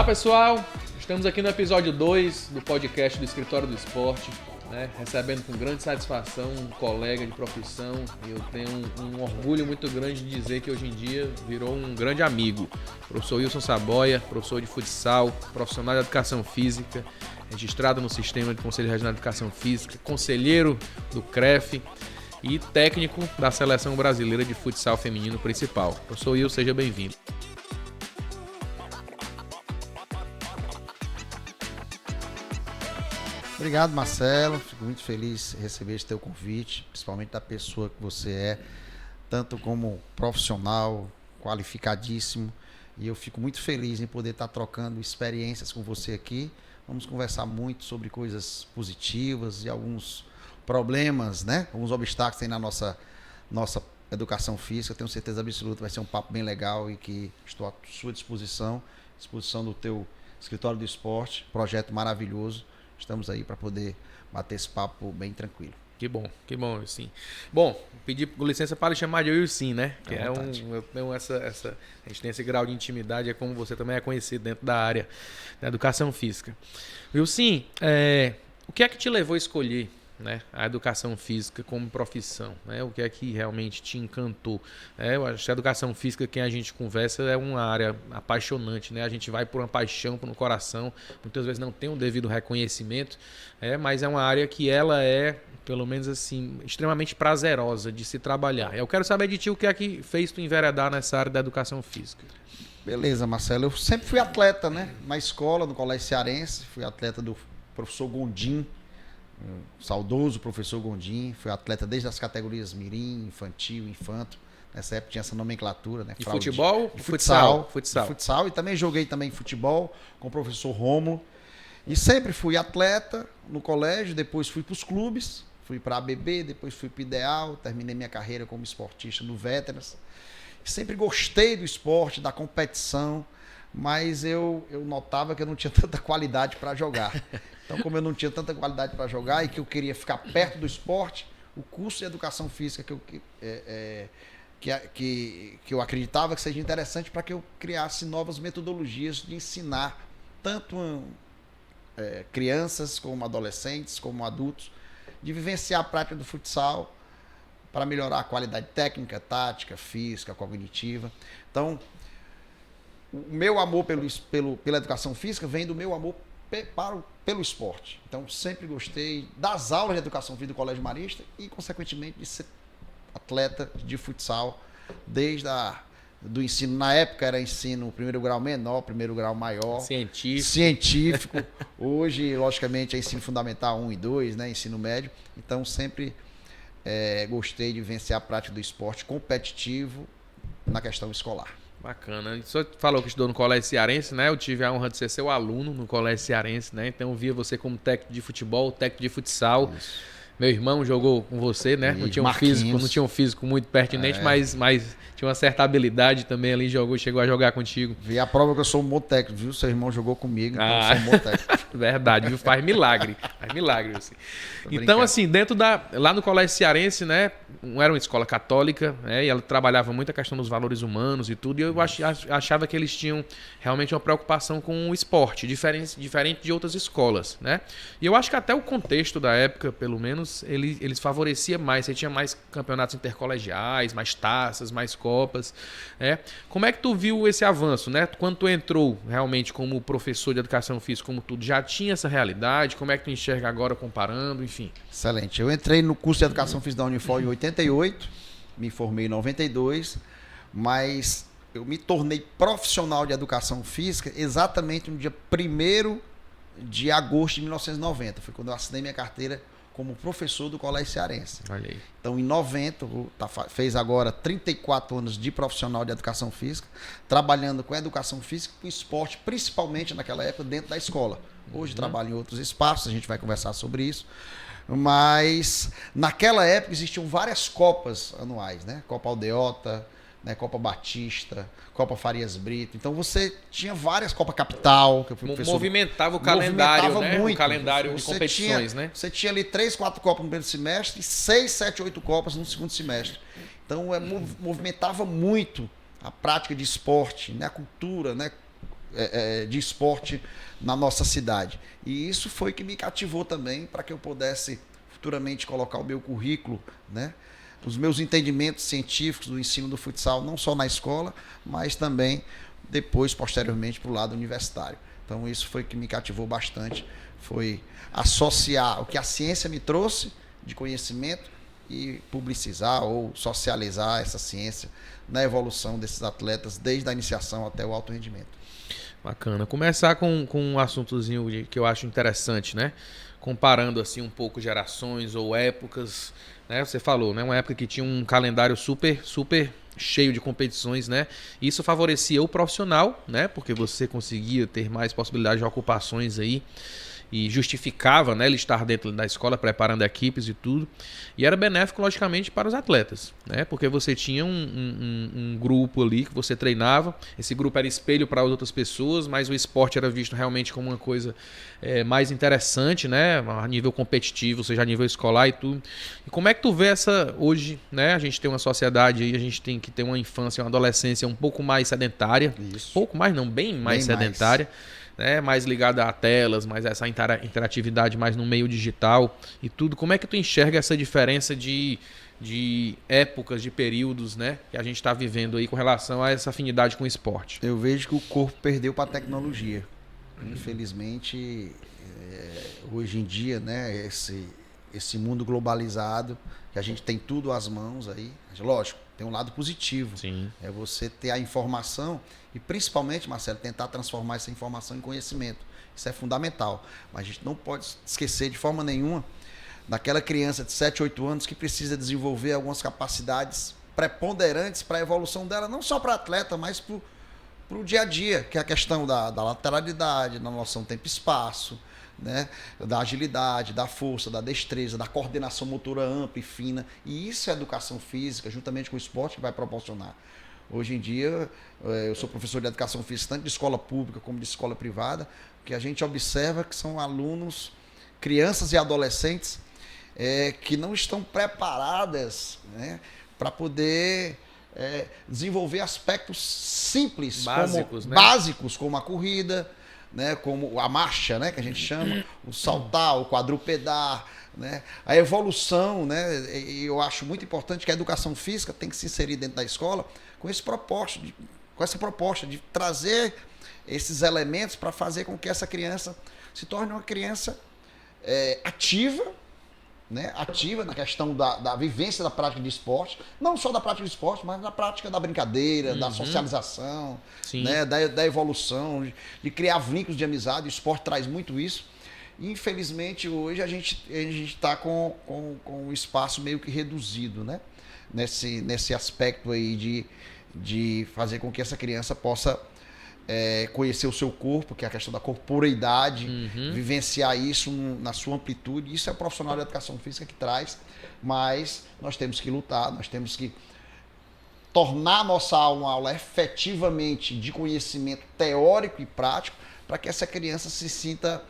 Olá pessoal, estamos aqui no episódio 2 do podcast do Escritório do Esporte, né? Recebendo com grande satisfação um colega de profissão, e eu tenho um orgulho muito grande de dizer que hoje em dia virou um grande amigo. Professor Wilson Saboia, professor de futsal, profissional de educação física, registrado no Sistema de Conselho Regional de Educação Física, conselheiro do CREF e técnico da Seleção Brasileira de Futsal Feminino Principal. Professor Wilson, seja bem-vindo. Obrigado, Marcelo. Fico muito feliz em receber esse teu convite, principalmente da pessoa que você é, tanto como profissional, qualificadíssimo. E eu fico muito feliz em poder estar trocando experiências com você aqui. Vamos conversar muito sobre coisas positivas e alguns problemas, né? Alguns obstáculos que tem na nossa educação física. Tenho certeza absoluta que vai ser um papo bem legal e que estou à sua disposição do teu Escritório do Esporte, projeto maravilhoso. Estamos aí para poder bater esse papo bem tranquilo. Que bom, Wilson. Bom, pedir licença para lhe chamar de Wilson, né? Que é eu tenho a gente tem esse grau de intimidade, é como você também é conhecido dentro da área da educação física. Wilson, o que é que te levou a escolher, né, a educação física como profissão, né? O que é que realmente te encantou? Eu acho que a educação física, quem a gente conversa, é uma área apaixonante, né? A gente vai por uma paixão, por um coração, muitas vezes não tem um devido reconhecimento, mas é uma área que ela é, pelo menos assim, extremamente prazerosa de se trabalhar. Eu quero saber de ti o que é que fez tu enveredar nessa área da educação física. Beleza, Marcelo. Eu sempre fui atleta, né? Na escola, no Colégio Cearense, fui atleta do professor Gondim, saudoso professor Gondim. Fui atleta desde as categorias mirim, infantil, infanto. Nessa época tinha essa nomenclatura, né? E futebol? Futsal. E também joguei futebol com o professor Rômulo. E sempre fui atleta no colégio, depois fui para os clubes, fui para a ABB, depois fui para o Ideal, terminei minha carreira como esportista no Veterans. Sempre gostei do esporte, da competição, mas eu notava que eu não tinha tanta qualidade para jogar. Então, como eu não tinha tanta qualidade para jogar e que eu queria ficar perto do esporte, o curso de educação física que eu acreditava que seja interessante para que eu criasse novas metodologias de ensinar tanto crianças como adolescentes, como adultos, de vivenciar a prática do futsal para melhorar a qualidade técnica, tática, física, cognitiva. Então, o meu amor pela educação física vem do meu amor pelo esporte. Então, sempre gostei das aulas de educação física do Colégio Marista e, consequentemente, de ser atleta de futsal desde do ensino. Na época era ensino primeiro grau menor, primeiro grau maior. Científico. Hoje, logicamente, é ensino fundamental 1 e 2, né? Ensino médio. Então, sempre gostei de vivenciar a prática do esporte competitivo na questão escolar. Bacana. Você falou que estudou no Colégio Cearense, né? Eu tive a honra de ser seu aluno no Colégio Cearense, né? Então eu via você como técnico de futebol, técnico de futsal. Isso. Meu irmão jogou com você, né? Não tinha um físico muito pertinente, mas tinha uma certa habilidade também ali, chegou a jogar contigo. Vi a prova que eu sou um bom técnico, viu? Seu irmão jogou comigo, então eu sou um bom técnico. Verdade, viu? Faz milagre. Assim. Então, assim, lá no Colégio Cearense, né? Era uma escola católica, né? E ela trabalhava muito a questão dos valores humanos e tudo, e eu achava que eles tinham realmente uma preocupação com o esporte, diferente de outras escolas, né? E eu acho que até o contexto da época, pelo menos, eles favoreciam mais, você tinha mais campeonatos intercolegiais, mais taças, mais copas, né? Como é que tu viu esse avanço, né? Quando tu entrou realmente como professor de educação física, como tudo, já tinha essa realidade? Como é que tu enxerga agora comparando, enfim? Excelente. Eu entrei no curso de educação física da Unifor em 88, me formei em 92, mas eu me tornei profissional de educação física exatamente no dia 1º de agosto de 1990. Foi quando eu assinei minha carteira como professor do Colégio Cearense. Olha aí. Então, em 90, fez agora 34 anos de profissional de educação física, trabalhando com educação física e com esporte, principalmente naquela época, dentro da escola. Hoje trabalho em outros espaços, a gente vai conversar sobre isso. Mas, naquela época, existiam várias copas anuais, né? Copa Aldeota, né? Copa Batista, Copa Farias Brito. Então você tinha várias, Copa Capital, que eu fui professor. Movimentava o calendário, né? Muito. O calendário de competições, né? Você tinha ali 3, 4 Copas no primeiro semestre e 6, 7, 8 Copas no segundo semestre. Então movimentava muito a prática de esporte, né? A cultura, né? de esporte na nossa cidade. E isso foi que me cativou também para que eu pudesse futuramente colocar o meu currículo, né? Os meus entendimentos científicos do ensino do futsal, não só na escola, mas também depois, posteriormente, para o lado universitário. Então isso foi que me cativou bastante, foi associar o que a ciência me trouxe de conhecimento e publicizar ou socializar essa ciência na evolução desses atletas, desde a iniciação até o alto rendimento. Bacana. Começar com um assuntozinho que eu acho interessante, né? Comparando assim um pouco gerações ou épocas, né? Você falou, né? Uma época que tinha um calendário super cheio de competições, né? Isso favorecia o profissional, né? Porque você conseguia ter mais possibilidade de ocupações aí e justificava, né, ele estar dentro da escola preparando equipes e tudo. E era benéfico, logicamente, para os atletas, né? Porque você tinha um grupo ali que você treinava, esse grupo era espelho para as outras pessoas, mas o esporte era visto realmente como uma coisa mais interessante, né? A nível competitivo, seja a nível escolar e tudo. E como é que tu vê essa hoje, né? A gente tem uma sociedade aí, a gente tem que ter uma infância, uma adolescência um pouco mais sedentária. Isso. Pouco mais não, bem mais sedentária. Né, mais ligada a telas, mais essa interatividade mais no meio digital e tudo. Como é que tu enxerga essa diferença de épocas, de períodos, né, que a gente está vivendo aí com relação a essa afinidade com o esporte? Eu vejo que o corpo perdeu para a tecnologia. Infelizmente, hoje em dia, né, esse mundo globalizado, que a gente tem tudo às mãos aí, lógico, tem um lado positivo. Sim. É você ter a informação e principalmente, Marcelo, tentar transformar essa informação em conhecimento. Isso é fundamental. Mas a gente não pode esquecer de forma nenhuma daquela criança de 7, 8 anos que precisa desenvolver algumas capacidades preponderantes para a evolução dela, não só para atleta, mas para o dia a dia, que é a questão da lateralidade, da noção tempo e espaço, né? Da agilidade, da força, da destreza, da coordenação motora ampla e fina. E isso é educação física, juntamente com o esporte, que vai proporcionar. Hoje em dia, eu sou professor de educação física, tanto de escola pública como de escola privada, que a gente observa que são alunos, crianças e adolescentes, que não estão preparadas, né, para poder desenvolver aspectos simples, básicos, como a corrida, né, como a marcha, né, que a gente chama, o saltar, o quadrupedar, né, a evolução, né, e eu acho muito importante que a educação física tem que se inserir dentro da escola com essa proposta de trazer esses elementos para fazer com que essa criança se torne uma criança ativa, né, ativa na questão da vivência da prática de esporte, não só da prática de esporte, mas da prática da brincadeira, da socialização, né, da evolução, de criar vínculos de amizade. O esporte traz muito isso. E, infelizmente, hoje a gente está com o espaço meio que reduzido, né, nesse aspecto aí de fazer com que essa criança possa conhecer o seu corpo, que é a questão da corporeidade, vivenciar isso na sua amplitude. Isso é o profissional de educação física que traz, mas nós temos que lutar, nós temos que tornar a nossa aula uma aula efetivamente de conhecimento teórico e prático, para que essa criança se sinta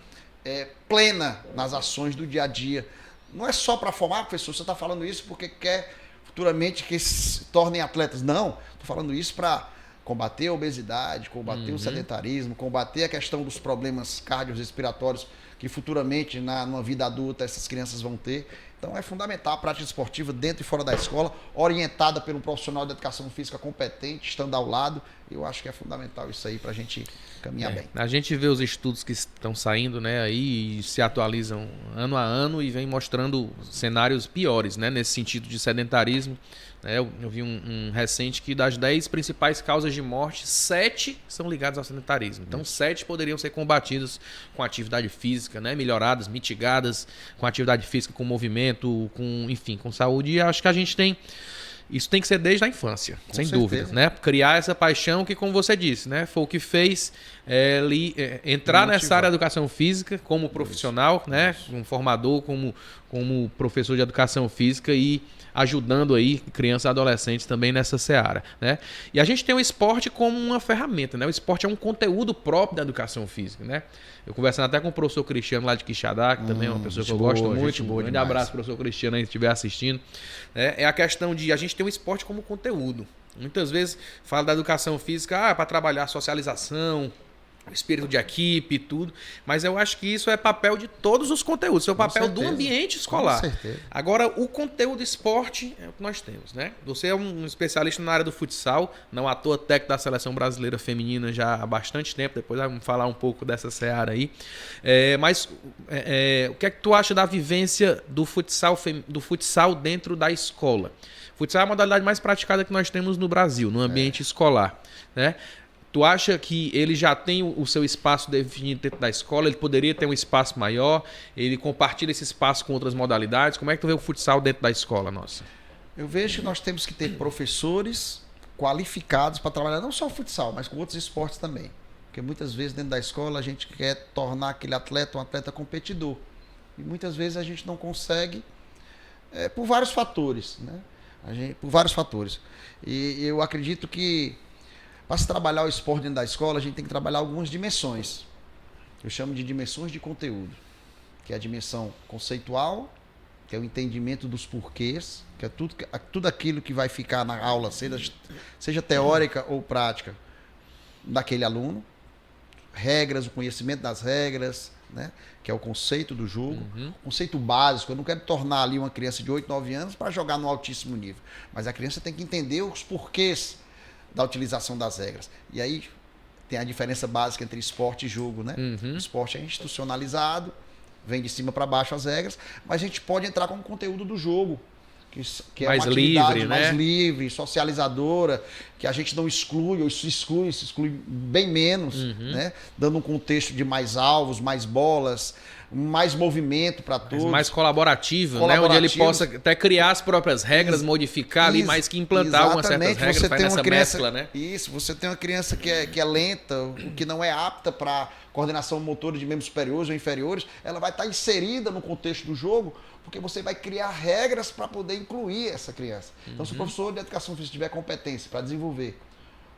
plena nas ações do dia a dia. Não é só para formar, professor, você está falando isso porque quer futuramente que se tornem atletas. Não, estou falando isso para combater a obesidade, combater o sedentarismo, combater a questão dos problemas cardiorrespiratórios que futuramente, numa vida adulta, essas crianças vão ter. Então é fundamental a prática esportiva dentro e fora da escola, orientada por um profissional de educação física competente, estando ao lado. Eu acho que é fundamental isso aí para a gente caminhar bem. A gente vê os estudos que estão saindo, né, aí e se atualizam ano a ano e vem mostrando cenários piores, né, nesse sentido de sedentarismo. Eu vi um recente que das 10 principais causas de morte, 7 são ligadas ao sedentarismo. Então 7 poderiam ser combatidas com atividade física, né, melhoradas, mitigadas com atividade física, com movimento, com saúde. E acho que a gente tem... Isso tem que ser desde a infância, sem dúvida, né? Criar essa paixão que, como você disse, né, foi o que fez entrar nessa área da educação física como profissional, né, como formador, como professor de educação física e ajudando aí crianças e adolescentes também nessa seara, né? E a gente tem o esporte como uma ferramenta, né? O esporte é um conteúdo próprio da educação física, né? Eu conversando até com o professor Cristiano lá de Quixadá, que também é uma pessoa que eu gosto muito. Um grande abraço, professor Cristiano, aí, se estiver assistindo. É a questão de a gente ter o esporte como conteúdo. Muitas vezes fala da educação física para trabalhar a socialização, o espírito de equipe e tudo, mas eu acho que isso é papel de todos os conteúdos, isso é o papel do ambiente escolar. Com certeza. Agora, o conteúdo esporte é o que nós temos, né? Você é um especialista na área do futsal, não à toa técnico da seleção brasileira feminina já há bastante tempo, depois vamos falar um pouco dessa seara aí. Mas o que é que tu acha da vivência do futsal dentro da escola? Futsal é a modalidade mais praticada que nós temos no Brasil, no ambiente escolar, né? Tu acha que ele já tem o seu espaço definido dentro da escola? Ele poderia ter um espaço maior? Ele compartilha esse espaço com outras modalidades? Como é que tu vê o futsal dentro da escola nossa? Eu vejo que nós temos que ter professores qualificados para trabalhar não só o futsal, mas com outros esportes também. Porque muitas vezes dentro da escola a gente quer tornar aquele atleta um atleta competidor. E muitas vezes a gente não consegue por vários fatores, né? Por vários fatores. E eu acredito que para se trabalhar o esporte dentro da escola, a gente tem que trabalhar algumas dimensões. Eu chamo de dimensões de conteúdo, que é a dimensão conceitual, que é o entendimento dos porquês, que é tudo aquilo que vai ficar na aula, seja teórica ou prática, daquele aluno. Regras, o conhecimento das regras, né? Que é o conceito do jogo. Conceito básico. Eu não quero tornar ali uma criança de 8, 9 anos para jogar no altíssimo nível. Mas a criança tem que entender os porquês da utilização das regras. E aí tem a diferença básica entre esporte e jogo, né? O esporte é institucionalizado, vem de cima para baixo as regras, mas a gente pode entrar com o conteúdo do jogo, que é mais uma atividade livre, mais né? livre, socializadora, que a gente não exclui, ou se exclui bem menos, né? Dando um contexto de mais alvos, mais bolas, mais movimento para todos. Mais colaborativo, né? Onde ele possa até criar as próprias regras, modificar ali, mais que implantar algumas certas regras, você faz tem nessa uma criança, mescla, né? Isso, você tem uma criança que é lenta, que não é apta para coordenação motora de membros superiores ou inferiores, ela vai estar inserida no contexto do jogo, porque você vai criar regras para poder incluir essa criança. Então, se o professor de educação física tiver competência para desenvolver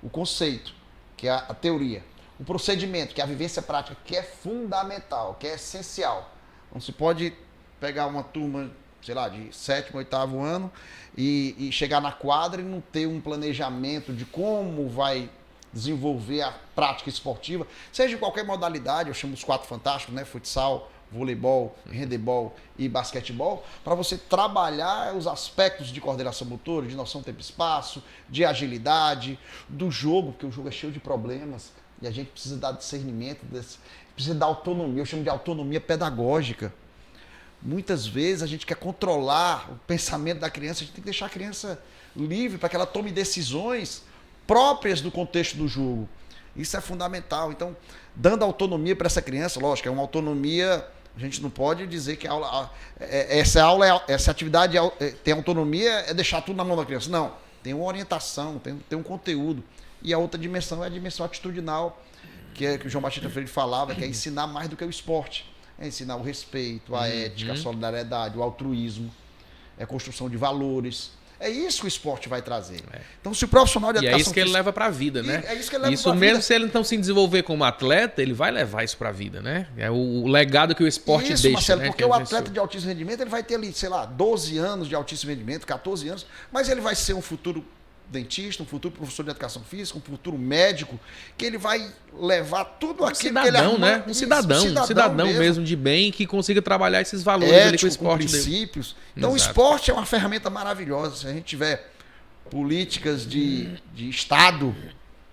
o conceito, que é a teoria, o procedimento, que é a vivência prática, que é fundamental, que é essencial. Não se pode pegar uma turma, sei lá, de 7º, 8º ano e chegar na quadra e não ter um planejamento de como vai desenvolver a prática esportiva, seja em qualquer modalidade, eu chamo os 4 fantásticos, né? Futsal, voleibol, handebol e basquetebol, para você trabalhar os aspectos de coordenação motora, de noção tempo e espaço, de agilidade, do jogo, porque o jogo é cheio de problemas e a gente precisa dar discernimento, precisa dar autonomia, eu chamo de autonomia pedagógica. Muitas vezes a gente quer controlar o pensamento da criança, a gente tem que deixar a criança livre para que ela tome decisões próprias do contexto do jogo. Isso é fundamental. Então, dando autonomia para essa criança, lógico, é uma autonomia. A gente não pode dizer que essa atividade tem autonomia, é deixar tudo na mão da criança. Não, tem uma orientação, tem um conteúdo. E a outra dimensão é a dimensão atitudinal, que o João Batista Freire falava, que é ensinar mais do que o esporte. É ensinar o respeito, a ética, a solidariedade, o altruísmo, é a construção de valores. É isso que o esporte vai trazer. Então, se o profissional de educação... E é isso que ele leva para a vida, né? É isso que ele leva para a vida. Mesmo se ele não se desenvolver como atleta, ele vai levar isso para a vida, né? É o legado que o esporte deixa. Marcelo, né? Porque o atleta de altíssimo rendimento, ele vai ter ali, sei lá, 12 anos de altíssimo rendimento, 14 anos, mas ele vai ser um futuro dentista, um futuro professor de educação física, um futuro médico, que ele vai levar tudo aquilo que ele arruma, né? Um cidadão mesmo de bem, que consiga trabalhar esses valores ético, ali com o esporte, com princípios. Dele. Então, Exato. O esporte é uma ferramenta maravilhosa. Se a gente tiver políticas de Estado,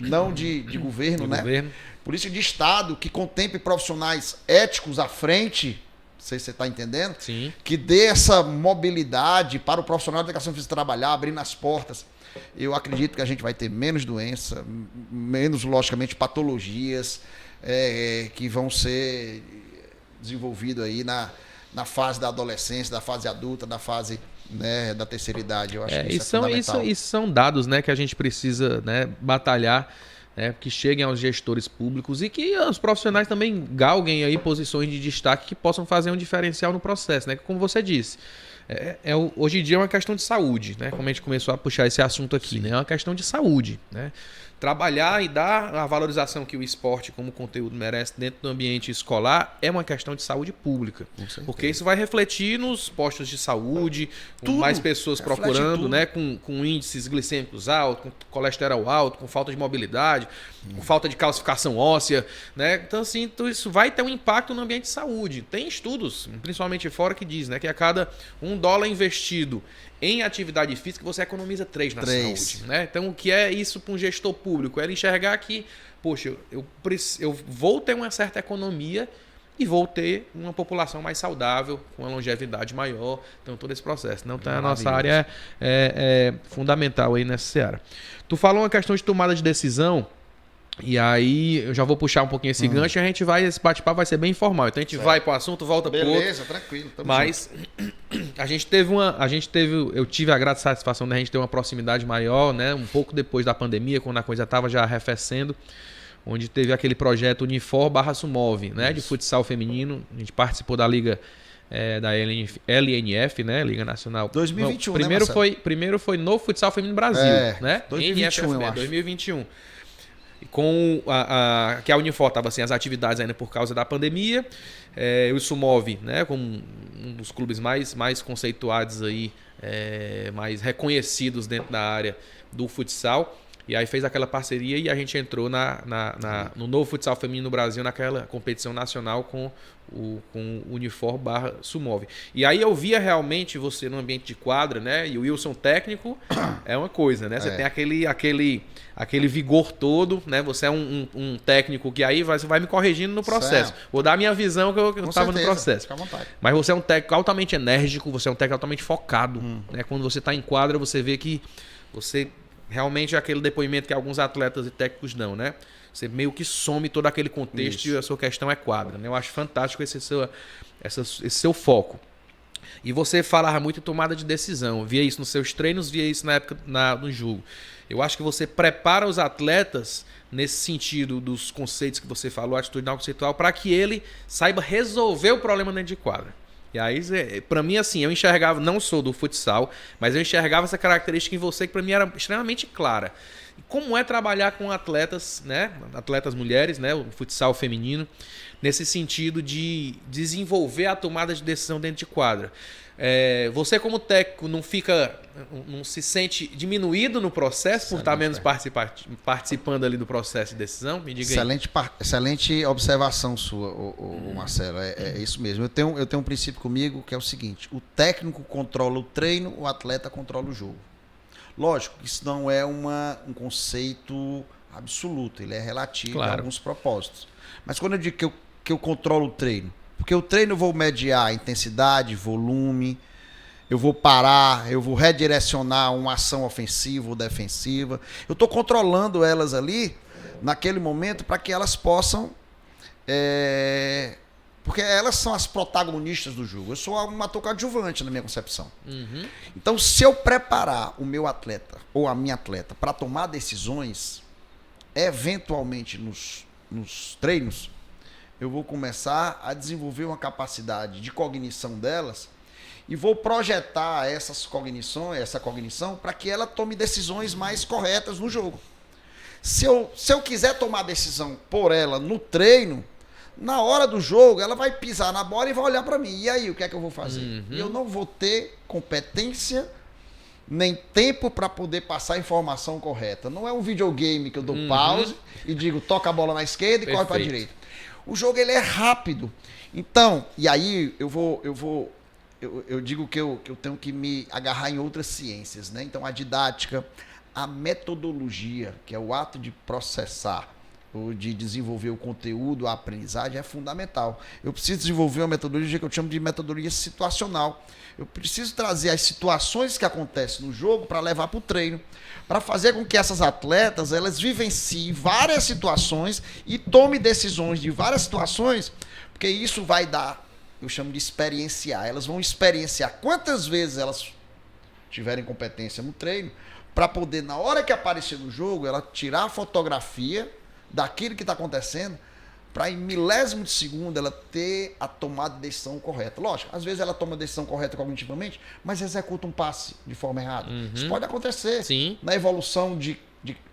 não de governo, né? Política de Estado que contemple profissionais éticos à frente, não sei se você está entendendo, Sim. Que dê essa mobilidade para o profissional de educação física trabalhar, abrindo as portas. Eu acredito que a gente vai ter menos doença, menos, logicamente, patologias que vão ser desenvolvidas aí na fase da adolescência, da fase adulta, da fase, né, da terceira idade. Eu acho que isso é fundamental. Isso são dados, né, que a gente precisa, né, batalhar, né, que cheguem aos gestores públicos e que os profissionais também galguem aí posições de destaque que possam fazer um diferencial no processo, né? Como você disse, Hoje em dia é uma questão de saúde, né? Como a gente começou a puxar esse assunto aqui, né? É uma questão de saúde, né? Trabalhar e dar a valorização que o esporte como conteúdo merece dentro do ambiente escolar é uma questão de saúde pública. Porque isso vai refletir nos postos de saúde, com mais pessoas procurando, né? Com índices glicêmicos altos, com colesterol alto, com falta de mobilidade, com falta de calcificação óssea, né? Então, assim, isso vai ter um impacto no ambiente de saúde. Tem estudos, principalmente fora, que diz, né, que a cada $1 investido em atividade física, você economiza 3 na saúde, né? Então, o que é isso para um gestor público? É ele enxergar que, poxa, eu vou ter uma certa economia e vou ter uma população mais saudável, com uma longevidade maior. Então, todo esse processo. Então, a nossa área é fundamental aí nessa seara. Tu falou uma questão de tomada de decisão, e aí eu já vou puxar um pouquinho esse gancho e esse bate-papo vai ser bem informal. Então a gente vai pro assunto, volta pro outro. Beleza, tranquilo. Mas eu tive a grata satisfação de a gente ter uma proximidade maior, né? Um pouco depois da pandemia, quando a coisa estava já arrefecendo, onde teve aquele projeto Unifor/Sumov, né? De futsal feminino. A gente participou da liga da LNF, né? Liga Nacional. 2021, primeiro foi no Futsal Feminino Brasil, né? 2021, eu acho. 2021. Que a Unifor estava sem as atividades ainda por causa da pandemia, o Sumov, né, como um dos clubes mais conceituados aí, mais reconhecidos dentro da área do futsal, e aí fez aquela parceria e a gente entrou no novo futsal feminino no Brasil, naquela competição nacional com o Unifor/Sumov. E aí eu via realmente você no ambiente de quadra, né? E o Wilson técnico é uma coisa, né? Você tem aquele vigor todo, né? Você é um técnico que aí você vai me corrigindo no processo. Certo. Vou dar a minha visão que eu estava no processo. Fica à vontade. Mas você é um técnico altamente enérgico, você é um técnico altamente focado. Né? Quando você está em quadra, você vê que você realmente é aquele depoimento que alguns atletas e técnicos dão, né? Você meio que some todo aquele contexto e a sua questão é quadra. Né? Eu acho fantástico esse seu foco. E você falava muito em tomada de decisão. Eu via isso nos seus treinos, via isso na época no jogo. Eu acho que você prepara os atletas nesse sentido dos conceitos que você falou, atitudinal conceitual, para que ele saiba resolver o problema dentro de quadra. E aí, para mim, assim, eu enxergava, não sou do futsal, mas eu enxergava essa característica em você que para mim era extremamente clara. Como é trabalhar com atletas, né? Atletas mulheres, né? O futsal feminino, nesse sentido de desenvolver a tomada de decisão dentro de quadra. Você como técnico não se sente diminuído no processo por estar menos participando ali do processo de decisão? Me diga aí. Excelente observação sua, Marcelo. É isso mesmo. Eu tenho um princípio comigo que é o seguinte: o técnico controla o treino, o atleta controla o jogo. Lógico que isso não é um conceito absoluto, ele é relativo a alguns propósitos. Mas quando eu digo que eu controlo o treino, porque o treino eu vou mediar intensidade, volume, eu vou parar, eu vou redirecionar uma ação ofensiva ou defensiva. Eu estou controlando elas ali, naquele momento, para que elas possam... Porque elas são as protagonistas do jogo. Eu sou um ator coadjuvante na minha concepção. Então, se eu preparar o meu atleta ou a minha atleta para tomar decisões, eventualmente nos treinos, eu vou começar a desenvolver uma capacidade de cognição delas e vou projetar essa cognição para que ela tome decisões mais corretas no jogo. Se eu quiser tomar decisão por ela no treino, na hora do jogo, ela vai pisar na bola e vai olhar para mim. E aí, o que é que eu vou fazer? Eu não vou ter competência nem tempo para poder passar a informação correta. Não é um videogame que eu dou pause e digo, toca a bola na esquerda e corre para a direita. O jogo ele é rápido. Então, e aí eu digo que eu tenho que me agarrar em outras ciências, né? Então, a didática, a metodologia, que é o ato de processar, ou de desenvolver o conteúdo, a aprendizagem, é fundamental. Eu preciso desenvolver uma metodologia que eu chamo de metodologia situacional. Eu preciso trazer as situações que acontecem no jogo para levar para o treino, para fazer com que essas atletas elas vivenciem várias situações e tomem decisões de várias situações, porque isso vai dar, eu chamo de experienciar. Elas vão experienciar quantas vezes elas tiverem competência no treino, para poder, na hora que aparecer no jogo, ela tirar a fotografia daquilo que está acontecendo, para em milésimo de segundo ela ter a tomada de decisão correta. Lógico, às vezes ela toma a decisão correta cognitivamente, mas executa um passe de forma errada. Isso pode acontecer. Sim. Na evolução de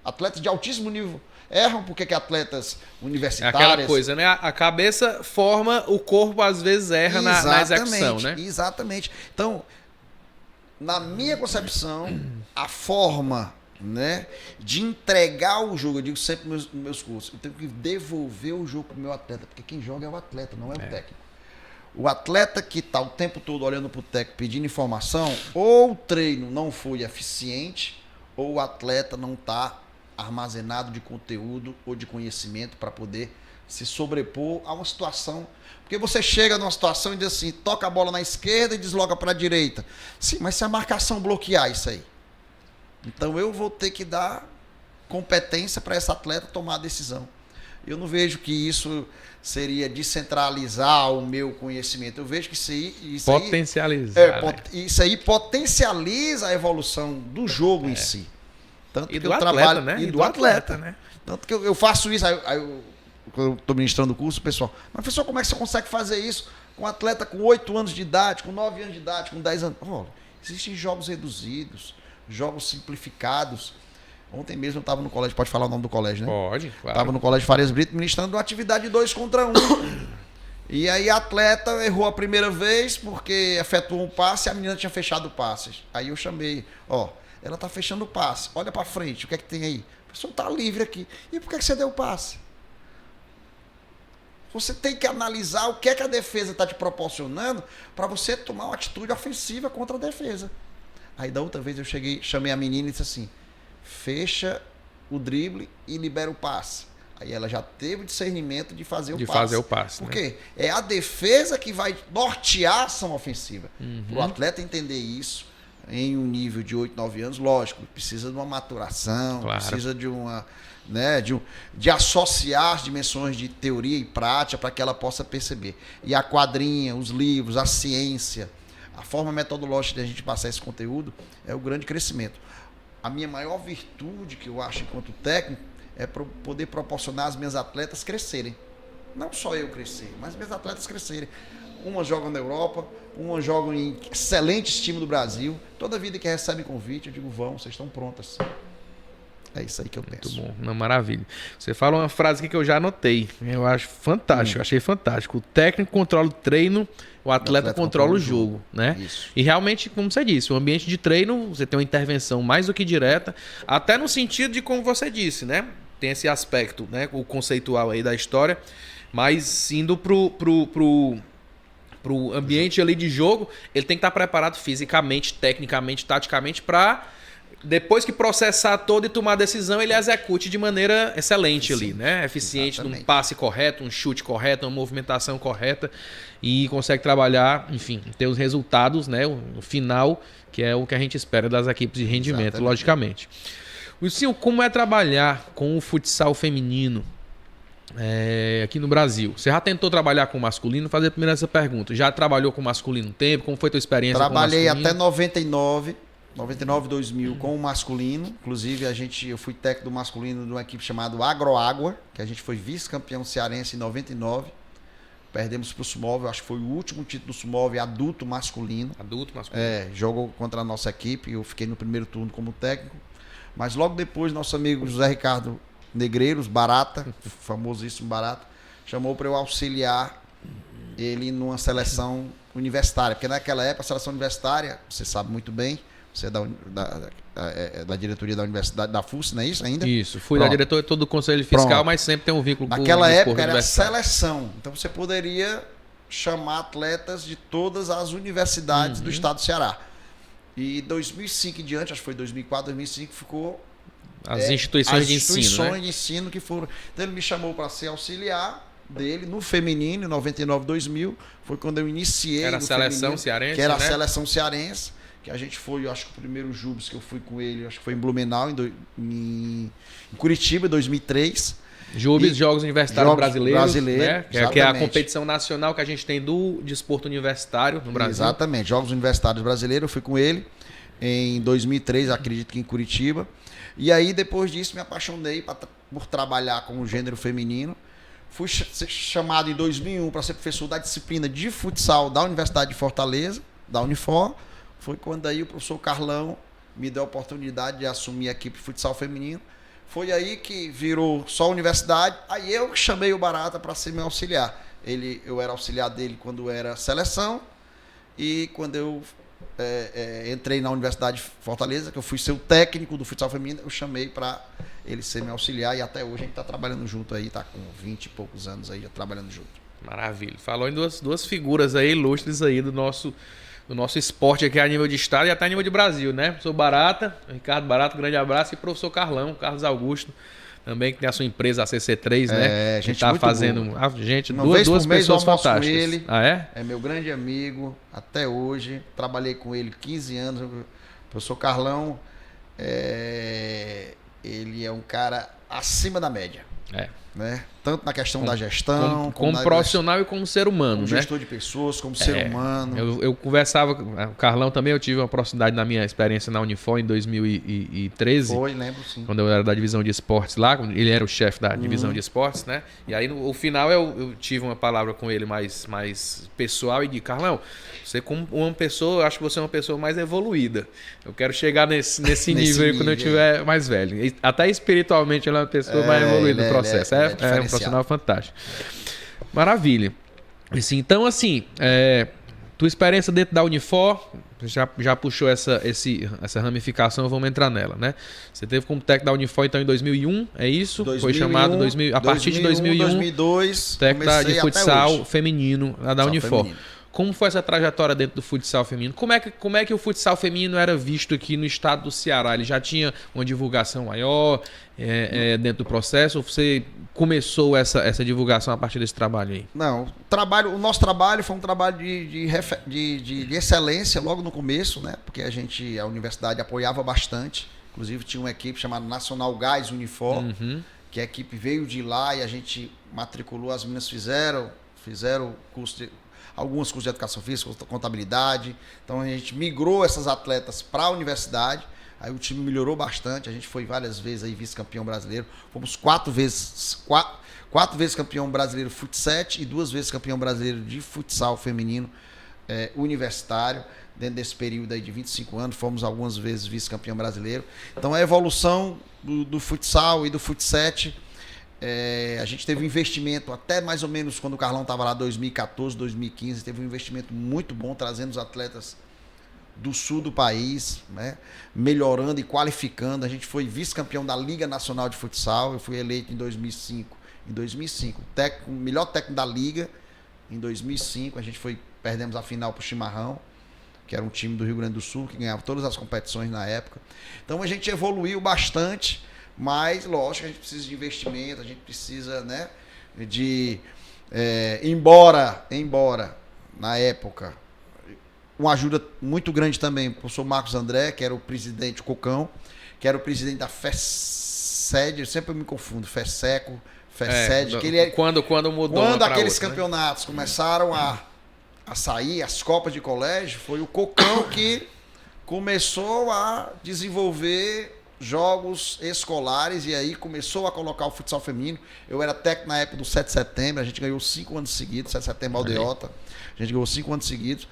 atletas de altíssimo nível. Erram porque atletas universitários... É aquela coisa, né? A cabeça forma, o corpo às vezes erra na execução, né? Exatamente. Então, na minha concepção, a forma, né, de entregar o jogo, eu digo sempre nos meus cursos, eu tenho que devolver o jogo para o meu atleta, porque quem joga é o atleta, não é o técnico. O atleta que está o tempo todo olhando para o técnico pedindo informação, ou o treino não foi eficiente, ou o atleta não está armazenado de conteúdo ou de conhecimento para poder se sobrepor a uma situação. Porque você chega numa situação e diz assim, toca a bola na esquerda e desloca para a direita. Sim, mas se a marcação bloquear isso aí, então eu vou ter que dar competência para esse atleta tomar a decisão. Eu não vejo que isso seria descentralizar o meu conhecimento. Eu vejo que isso aí potencializa a evolução do jogo em si. Tanto e que do eu atleta, trabalho, né? E do atleta, né? Tanto que eu faço isso, quando eu estou ministrando o curso, o pessoal, mas professor, como é que você consegue fazer isso com um atleta com 8 anos de idade, com 9 anos de idade, com 10 anos? Oh, existem jogos reduzidos, jogos simplificados. Ontem mesmo eu estava no colégio, pode falar o nome do colégio, né? Pode, claro. Estava no colégio Farias Brito ministrando uma atividade de 2 contra 1. E aí a atleta errou a primeira vez porque efetuou um passe e a menina tinha fechado o passe. Aí eu chamei, ela está fechando o passe, olha para frente, o que é que tem aí? O pessoal está livre aqui. E por que você deu o passe? Você tem que analisar o que é que a defesa está te proporcionando para você tomar uma atitude ofensiva contra a defesa. Aí da outra vez eu chamei a menina e disse assim, fecha o drible e libera o passe. Aí ela já teve o discernimento de fazer o passe. Por quê? É a defesa que vai nortear a ação ofensiva. Para o atleta entender isso, em um nível de 8, 9 anos, lógico, precisa de uma maturação, precisa de uma, né, de associar as dimensões de teoria e prática para que ela possa perceber. E a quadrinha, os livros, a ciência, a forma metodológica de a gente passar esse conteúdo é o grande crescimento. A minha maior virtude, que eu acho enquanto técnico, é poder proporcionar às minhas atletas crescerem. Não só eu crescer, mas minhas atletas crescerem. Umas jogam na Europa, umas jogam em excelentes times do Brasil. Toda vida que recebem convite, eu digo, vão, vocês estão prontas. É isso aí que eu penso. Muito bom, uma maravilha. Você fala uma frase aqui que eu já anotei. Eu acho fantástico, achei fantástico. O técnico controla o treino, o atleta controla o jogo, né? Isso. E realmente, como você disse, o ambiente de treino, você tem uma intervenção mais do que direta, até no sentido de como você disse, né? Tem esse aspecto, né? O conceitual aí da história, mas indo pro ambiente ali de jogo, ele tem que estar preparado fisicamente, tecnicamente, taticamente, para depois que processar todo e tomar a decisão, ele execute de maneira excelente ali, né? Eficiente, num passe correto, um chute correto, uma movimentação correta e consegue trabalhar, enfim, ter os resultados, né? O final, que é o que a gente espera das equipes de rendimento, logicamente. Wilson, como é trabalhar com o futsal feminino aqui no Brasil? Você já tentou trabalhar com o masculino? Vou fazer primeiro essa pergunta. Já trabalhou com o masculino um tempo? Como foi a tua experiência com o masculino? Trabalhei até 99, 2000 com o masculino. Inclusive, eu fui técnico do masculino de uma equipe chamada Agroágua, que a gente foi vice-campeão cearense em 99. Perdemos para o Sumov, acho que foi o último título do Sumov adulto masculino. Adulto masculino. Jogou contra a nossa equipe, eu fiquei no primeiro turno como técnico. Mas logo depois, nosso amigo José Ricardo Negreiros, Barata, famosíssimo Barata, chamou para eu auxiliar ele numa seleção universitária. Porque naquela época, a seleção universitária, você sabe muito bem, você é da diretoria da universidade, da FUS, não é isso ainda? Isso, fui da diretoria todo o conselho fiscal, mas sempre tem um vínculo com o naquela época era seleção, então você poderia chamar atletas de todas as universidades do estado do Ceará. E 2005 em diante, acho que foi 2004, 2005, ficou as instituições de ensino, instituições de ensino que foram. Então ele me chamou para ser auxiliar dele no feminino, em 99, 2000, foi quando eu iniciei. Era a seleção cearense, que era a seleção cearense, que a gente foi, eu acho que o primeiro Jubes que eu fui com ele, acho que foi em Blumenau, em Curitiba, em 2003. Jubes, Jogos Universitários Brasileiros, né? Que é a competição nacional que a gente tem do desporto universitário no Brasil. Exatamente, Jogos Universitários Brasileiros, eu fui com ele em 2003, acredito que em Curitiba. E aí, depois disso, me apaixonei por trabalhar com o gênero feminino. Fui chamado em 2001 para ser professor da disciplina de futsal da Universidade de Fortaleza, da Unifor. Foi quando aí o professor Carlão me deu a oportunidade de assumir a equipe de futsal feminino. Foi aí que virou só universidade. Aí eu chamei o Barata para ser meu auxiliar. Eu era auxiliar dele quando era seleção. E quando eu entrei na Universidade de Fortaleza, que eu fui ser o técnico do futsal feminino, eu chamei para ele ser meu auxiliar. E até hoje a gente está trabalhando junto aí, está com 20 e poucos anos aí já trabalhando junto. Maravilha. Falou em duas figuras aí ilustres aí do nosso esporte aqui a nível de estado e até a nível de Brasil, né? Professor Barata, Ricardo Barata, grande abraço, e professor Carlão, Carlos Augusto, também que tem a sua empresa, a CC3, né? Gente tá fazendo. Gente, duas pessoas fantásticas. Com ele, ah, é? É meu grande amigo, até hoje. Trabalhei com ele 15 anos. O professor Carlão, ele é um cara acima da média. Né? Tanto na questão da gestão, como profissional e como ser humano, como né? gestor de pessoas, como ser humano. Eu conversava com o Carlão também, eu tive uma proximidade na minha experiência na Unifor em 2013. Foi, lembro sim. Quando eu era da divisão de esportes lá, ele era o chefe da divisão de esportes, né? E aí no final eu tive uma palavra com ele mais pessoal e de Carlão, você como uma pessoa, eu acho que você é uma pessoa mais evoluída. Eu quero chegar nesse nível aí quando eu tiver mais velho. E até espiritualmente ele é uma pessoa mais evoluída no processo. É um profissional fantástico. Maravilha. Então, assim, tua experiência dentro da Unifor, já puxou essa ramificação, vamos entrar nela, né? Você teve como técnico da Unifor, então, em 2001, é isso? 2001, foi chamado a partir de 2001, 2002, técnico de futsal feminino da Unifor. Feminino. Como foi essa trajetória dentro do futsal feminino? Como é que o futsal feminino era visto aqui no estado do Ceará? Ele já tinha uma divulgação maior dentro do processo? Ou você começou essa divulgação a partir desse trabalho aí? Não, o nosso trabalho foi um trabalho de excelência logo no começo, né? Porque a universidade apoiava bastante. Inclusive tinha uma equipe chamada Nacional Gás Unifor, que a equipe veio de lá e a gente matriculou, as meninas fizeram alguns cursos de educação física, contabilidade. Então a gente migrou essas atletas para a universidade. Aí o time melhorou bastante. A gente foi várias vezes aí vice-campeão brasileiro. Fomos quatro vezes campeão brasileiro fut7 e 2 vezes campeão brasileiro de futsal feminino universitário. Dentro desse período aí de 25 anos, fomos algumas vezes vice-campeão brasileiro. Então a evolução do futsal e do fut7, a gente teve um investimento até mais ou menos quando o Carlão estava lá, 2014, 2015, teve um investimento muito bom, trazendo os atletas do sul do país, né? Melhorando e qualificando. A gente foi vice-campeão da Liga Nacional de Futsal, eu fui eleito em 2005. Em 2005, o melhor técnico da Liga. Em 2005, perdemos a final para o Chimarrão, que era um time do Rio Grande do Sul, que ganhava todas as competições na época. Então a gente evoluiu bastante. Mas, lógico, a gente precisa de investimento, a gente precisa, né, embora na época, uma ajuda muito grande também, o professor Marcos André, que era o presidente Cocão, que era o presidente da FESED, eu sempre me confundo, FESECO, FESED, que ele quando mudou. Quando aqueles campeonatos começaram a sair, as Copas de Colégio, foi o Cocão que começou a desenvolver jogos escolares e aí começou a colocar o futsal feminino. Eu era técnico na época do 7 de setembro, a gente ganhou 5 anos seguidos, 7 de setembro Aldeota, a gente ganhou 5 anos seguidos.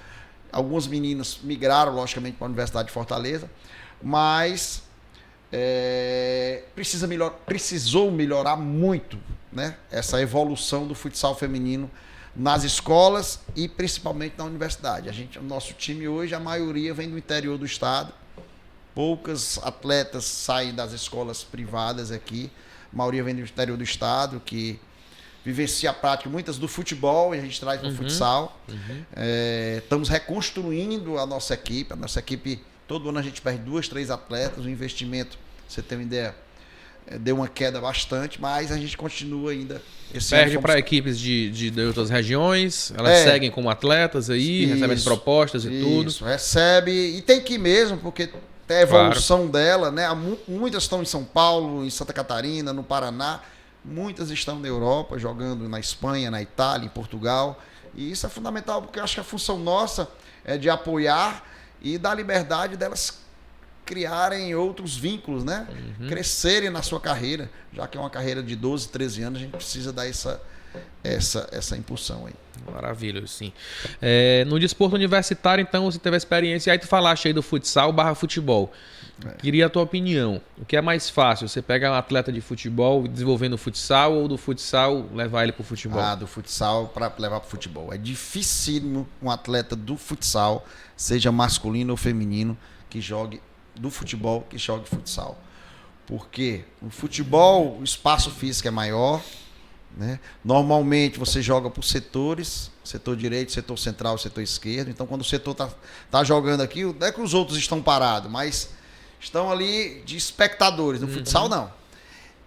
Alguns meninos migraram, logicamente, para a Universidade de Fortaleza, mas precisou melhorar muito, né, essa evolução do futsal feminino nas escolas e principalmente na universidade. O nosso time hoje, a maioria vem do interior do estado. Poucas atletas saem das escolas privadas aqui. A maioria vem do interior do estado, que vivencia a prática, muitas do futebol, e a gente traz para o futsal. Estamos reconstruindo a nossa equipe. A nossa equipe, todo ano a gente perde 2, 3 atletas. O investimento, pra você ter uma ideia, deu uma queda bastante, mas a gente continua ainda. Perde para equipes de outras regiões, elas seguem como atletas aí, recebem propostas e tudo. Recebe, e tem que ir mesmo, porque a evolução dela, né? Muitas estão em São Paulo, em Santa Catarina, no Paraná, muitas estão na Europa, jogando na Espanha, na Itália, em Portugal, e isso é fundamental, porque eu acho que a função nossa é de apoiar e dar liberdade delas criarem outros vínculos, né? Crescerem na sua carreira, já que é uma carreira de 12, 13 anos, a gente precisa dar essa impulsão aí. Maravilha, sim. No desporto universitário, então, você teve a experiência, aí tu falaste aí do futsal/futebol. Queria a tua opinião. O que é mais fácil? Você pega um atleta de futebol desenvolvendo o futsal ou do futsal levar ele pro futebol? Do futsal para levar pro futebol. É dificílimo um atleta do futsal, seja masculino ou feminino, que jogue do futebol, que jogue futsal. Porque no futebol o espaço físico é maior, né? Normalmente você joga por setores, setor direito, setor central, setor esquerdo. Então quando o setor tá jogando aqui, não é que os outros estão parados, mas estão ali de espectadores. No futsal, não.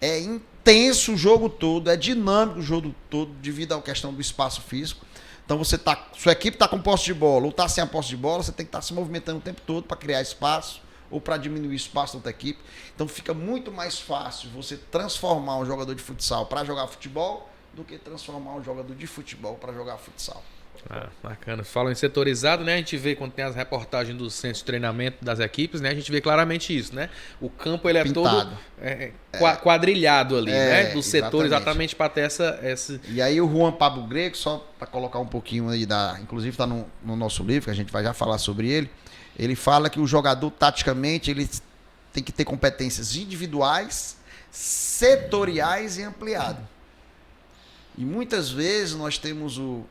É intenso o jogo todo, é dinâmico o jogo todo, devido à questão do espaço físico. Então, sua equipe está com posse de bola ou está sem a posse de bola, você tem que estar se movimentando o tempo todo para criar espaço ou para diminuir o espaço da outra equipe. Então, fica muito mais fácil você transformar um jogador de futsal para jogar futebol do que transformar um jogador de futebol para jogar futsal. Bacana. Falam em setorizado, né? A gente vê quando tem as reportagens dos centros de treinamento das equipes, né? A gente vê claramente isso, né? O campo ele é pintado, todo quadrilhado ali, né? Do setor exatamente para ter essa... E aí o Juan Pablo Greco, só para colocar um pouquinho aí inclusive está no nosso livro, que a gente vai já falar sobre ele. Ele fala que o jogador, taticamente, ele tem que ter competências individuais, setoriais e ampliado. E muitas vezes nós temos o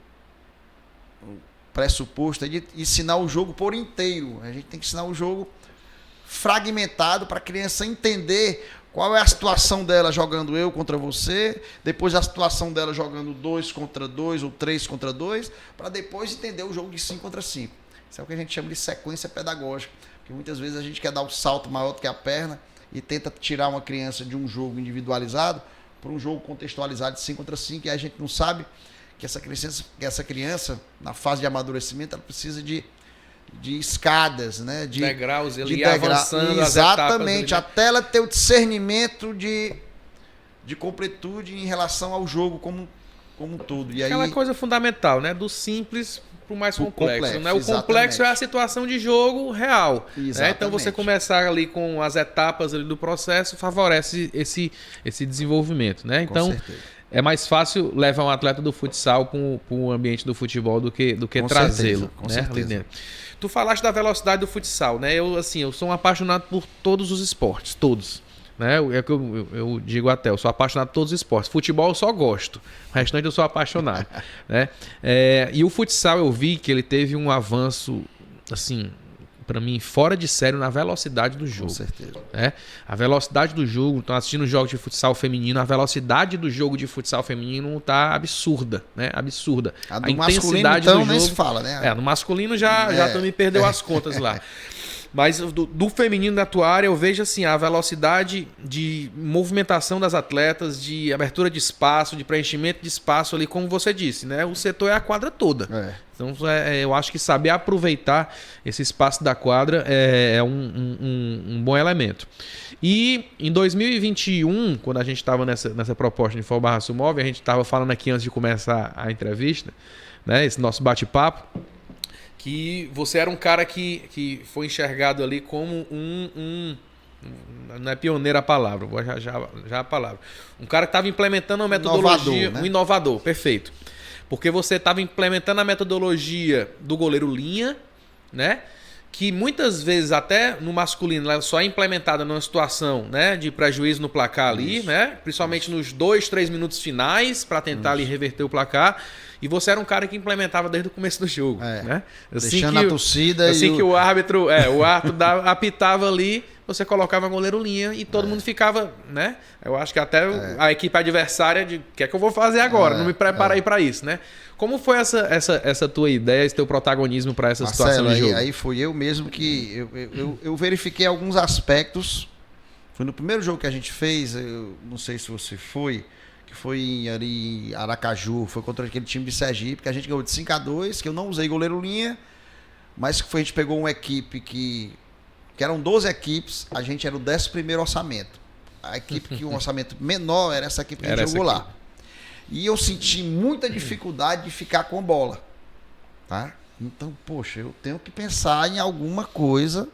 pressuposto de ensinar o jogo por inteiro. A gente tem que ensinar o jogo fragmentado para a criança entender qual é a situação dela jogando eu contra você, depois a situação dela jogando 2 contra 2 ou 3 contra 2, para depois entender o jogo de 5 contra 5. Isso é o que a gente chama de sequência pedagógica, porque muitas vezes a gente quer dar um salto maior do que a perna e tenta tirar uma criança de um jogo individualizado para um jogo contextualizado de 5 contra 5, e a gente não sabe que essa criança, na fase de amadurecimento, ela precisa de escadas, né? De degraus ali, avançando as etapas. Exatamente, até ela ter o discernimento de completude em relação ao jogo como um todo. E aquela aí, coisa fundamental, né? Do simples para o mais complexo. Né? O complexo é a situação de jogo real. Né? Então você começar ali com as etapas ali do processo favorece esse desenvolvimento. Né? Então, com certeza. É mais fácil levar um atleta do futsal para o ambiente do futebol do que trazê-lo. Com certeza. Tu falaste da velocidade do futsal, né? Eu sou um apaixonado por todos os esportes, todos. Né? É que eu digo até, eu sou apaixonado por todos os esportes. Futebol eu só gosto, o restante eu sou apaixonado. Né? E o futsal eu vi que ele teve um avanço, assim, para mim, fora de sério na velocidade do jogo. Com certeza. Né? A velocidade do jogo, estão assistindo jogos de futsal feminino, a velocidade do jogo de futsal feminino tá absurda, né? Absurda. A do masculino, então, do jogo, nem se fala, né? No masculino já também perdeu as contas lá. Mas do feminino da tua área, eu vejo assim, a velocidade de movimentação das atletas, de abertura de espaço, de preenchimento de espaço ali, como você disse, né? O setor é a quadra toda. Então, eu acho que saber aproveitar esse espaço da quadra é um bom elemento. E em 2021, quando a gente estava nessa proposta de Informa Sumov, a gente estava falando aqui antes de começar a entrevista, né? Esse nosso bate-papo, que você era um cara que foi enxergado ali como não é pioneiro a palavra, vou já a palavra. Um cara que estava implementando uma metodologia, né? Um inovador, perfeito. Porque você estava implementando a metodologia do goleiro linha, né? Que muitas vezes, até no masculino, ela só é implementada numa situação, né, de prejuízo no placar ali, né? Principalmente nos 2-3 minutos finais, para tentar ali reverter o placar. E você era um cara que implementava desde o começo do jogo. Né? Deixando a torcida. Assim que o árbitro apitava ali, você colocava goleiro linha e todo mundo ficava, né? Eu acho que até a equipe adversária de o que é que eu vou fazer agora? Não me preparei para isso, né? Como foi essa tua ideia, esse teu protagonismo para essa situação de jogo? Aí fui eu mesmo que eu verifiquei alguns aspectos. Foi no primeiro jogo que a gente fez, eu não sei se você foi, que foi ali em Aracaju, foi contra aquele time de Sergipe, que a gente ganhou de 5-2, que eu não usei goleiro linha, mas que a gente pegou uma equipe que eram 12 equipes, a gente era o 11º orçamento. A equipe que um orçamento menor era essa equipe que a gente jogou lá. E eu senti muita dificuldade de ficar com a bola. Tá? Então, poxa, eu tenho que pensar em alguma coisa,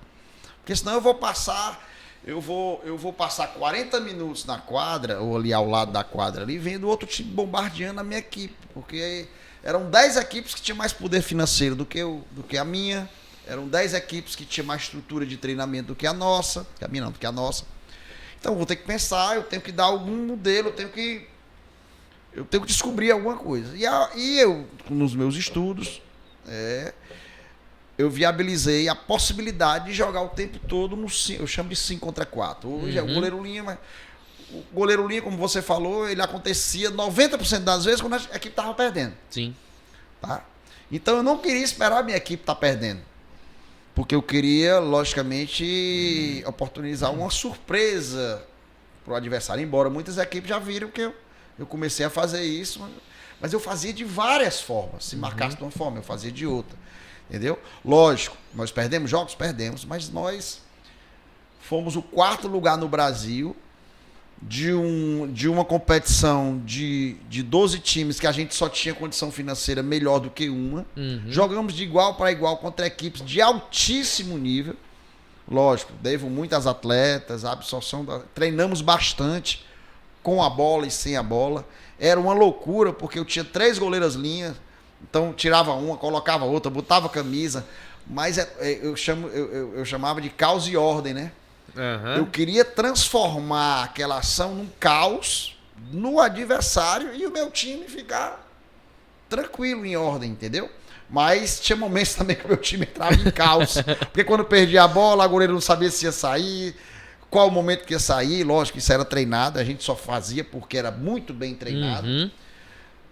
porque senão eu vou passar eu vou passar 40 minutos na quadra, ou ali ao lado da quadra, ali, vendo outro time bombardeando a minha equipe. Porque eram 10 equipes que tinham mais poder financeiro do que a minha. Eram 10 equipes que tinham mais estrutura de treinamento do que a nossa. Que a minha não, do que a nossa. Então eu vou ter que pensar, eu tenho que dar algum modelo, eu tenho que descobrir alguma coisa. E eu, nos meus estudos, eu viabilizei a possibilidade de jogar o tempo todo no 5, eu chamo de 5 contra 4. Hoje é o goleiro linha, mas o goleiro linha, como você falou, ele acontecia 90% das vezes quando a equipe estava perdendo. Sim. Tá? Então eu não queria esperar a minha equipe estar perdendo. Porque eu queria, logicamente, oportunizar uma surpresa para o adversário. Embora muitas equipes já viram que eu comecei a fazer isso, mas eu fazia de várias formas. Se marcasse de uma forma, eu fazia de outra. Entendeu? Lógico, nós perdemos jogos? Perdemos, mas nós fomos o 4º lugar no Brasil de uma competição de 12 times que a gente só tinha condição financeira melhor do que uma. Jogamos de igual para igual contra equipes de altíssimo nível. Lógico, devo muito às atletas, a absorção treinamos bastante com a bola e sem a bola. Era uma loucura, porque eu tinha 3 goleiras linhas, então tirava uma, colocava outra, botava camisa, mas eu chamava de caos e ordem, né? Eu queria transformar aquela ação num caos no adversário e o meu time ficar tranquilo, em ordem, entendeu? Mas tinha momentos também que o meu time entrava em caos. Porque quando perdia a bola, o goleiro não sabia se ia sair, qual o momento que ia sair. Lógico que isso era treinado, a gente só fazia porque era muito bem treinado.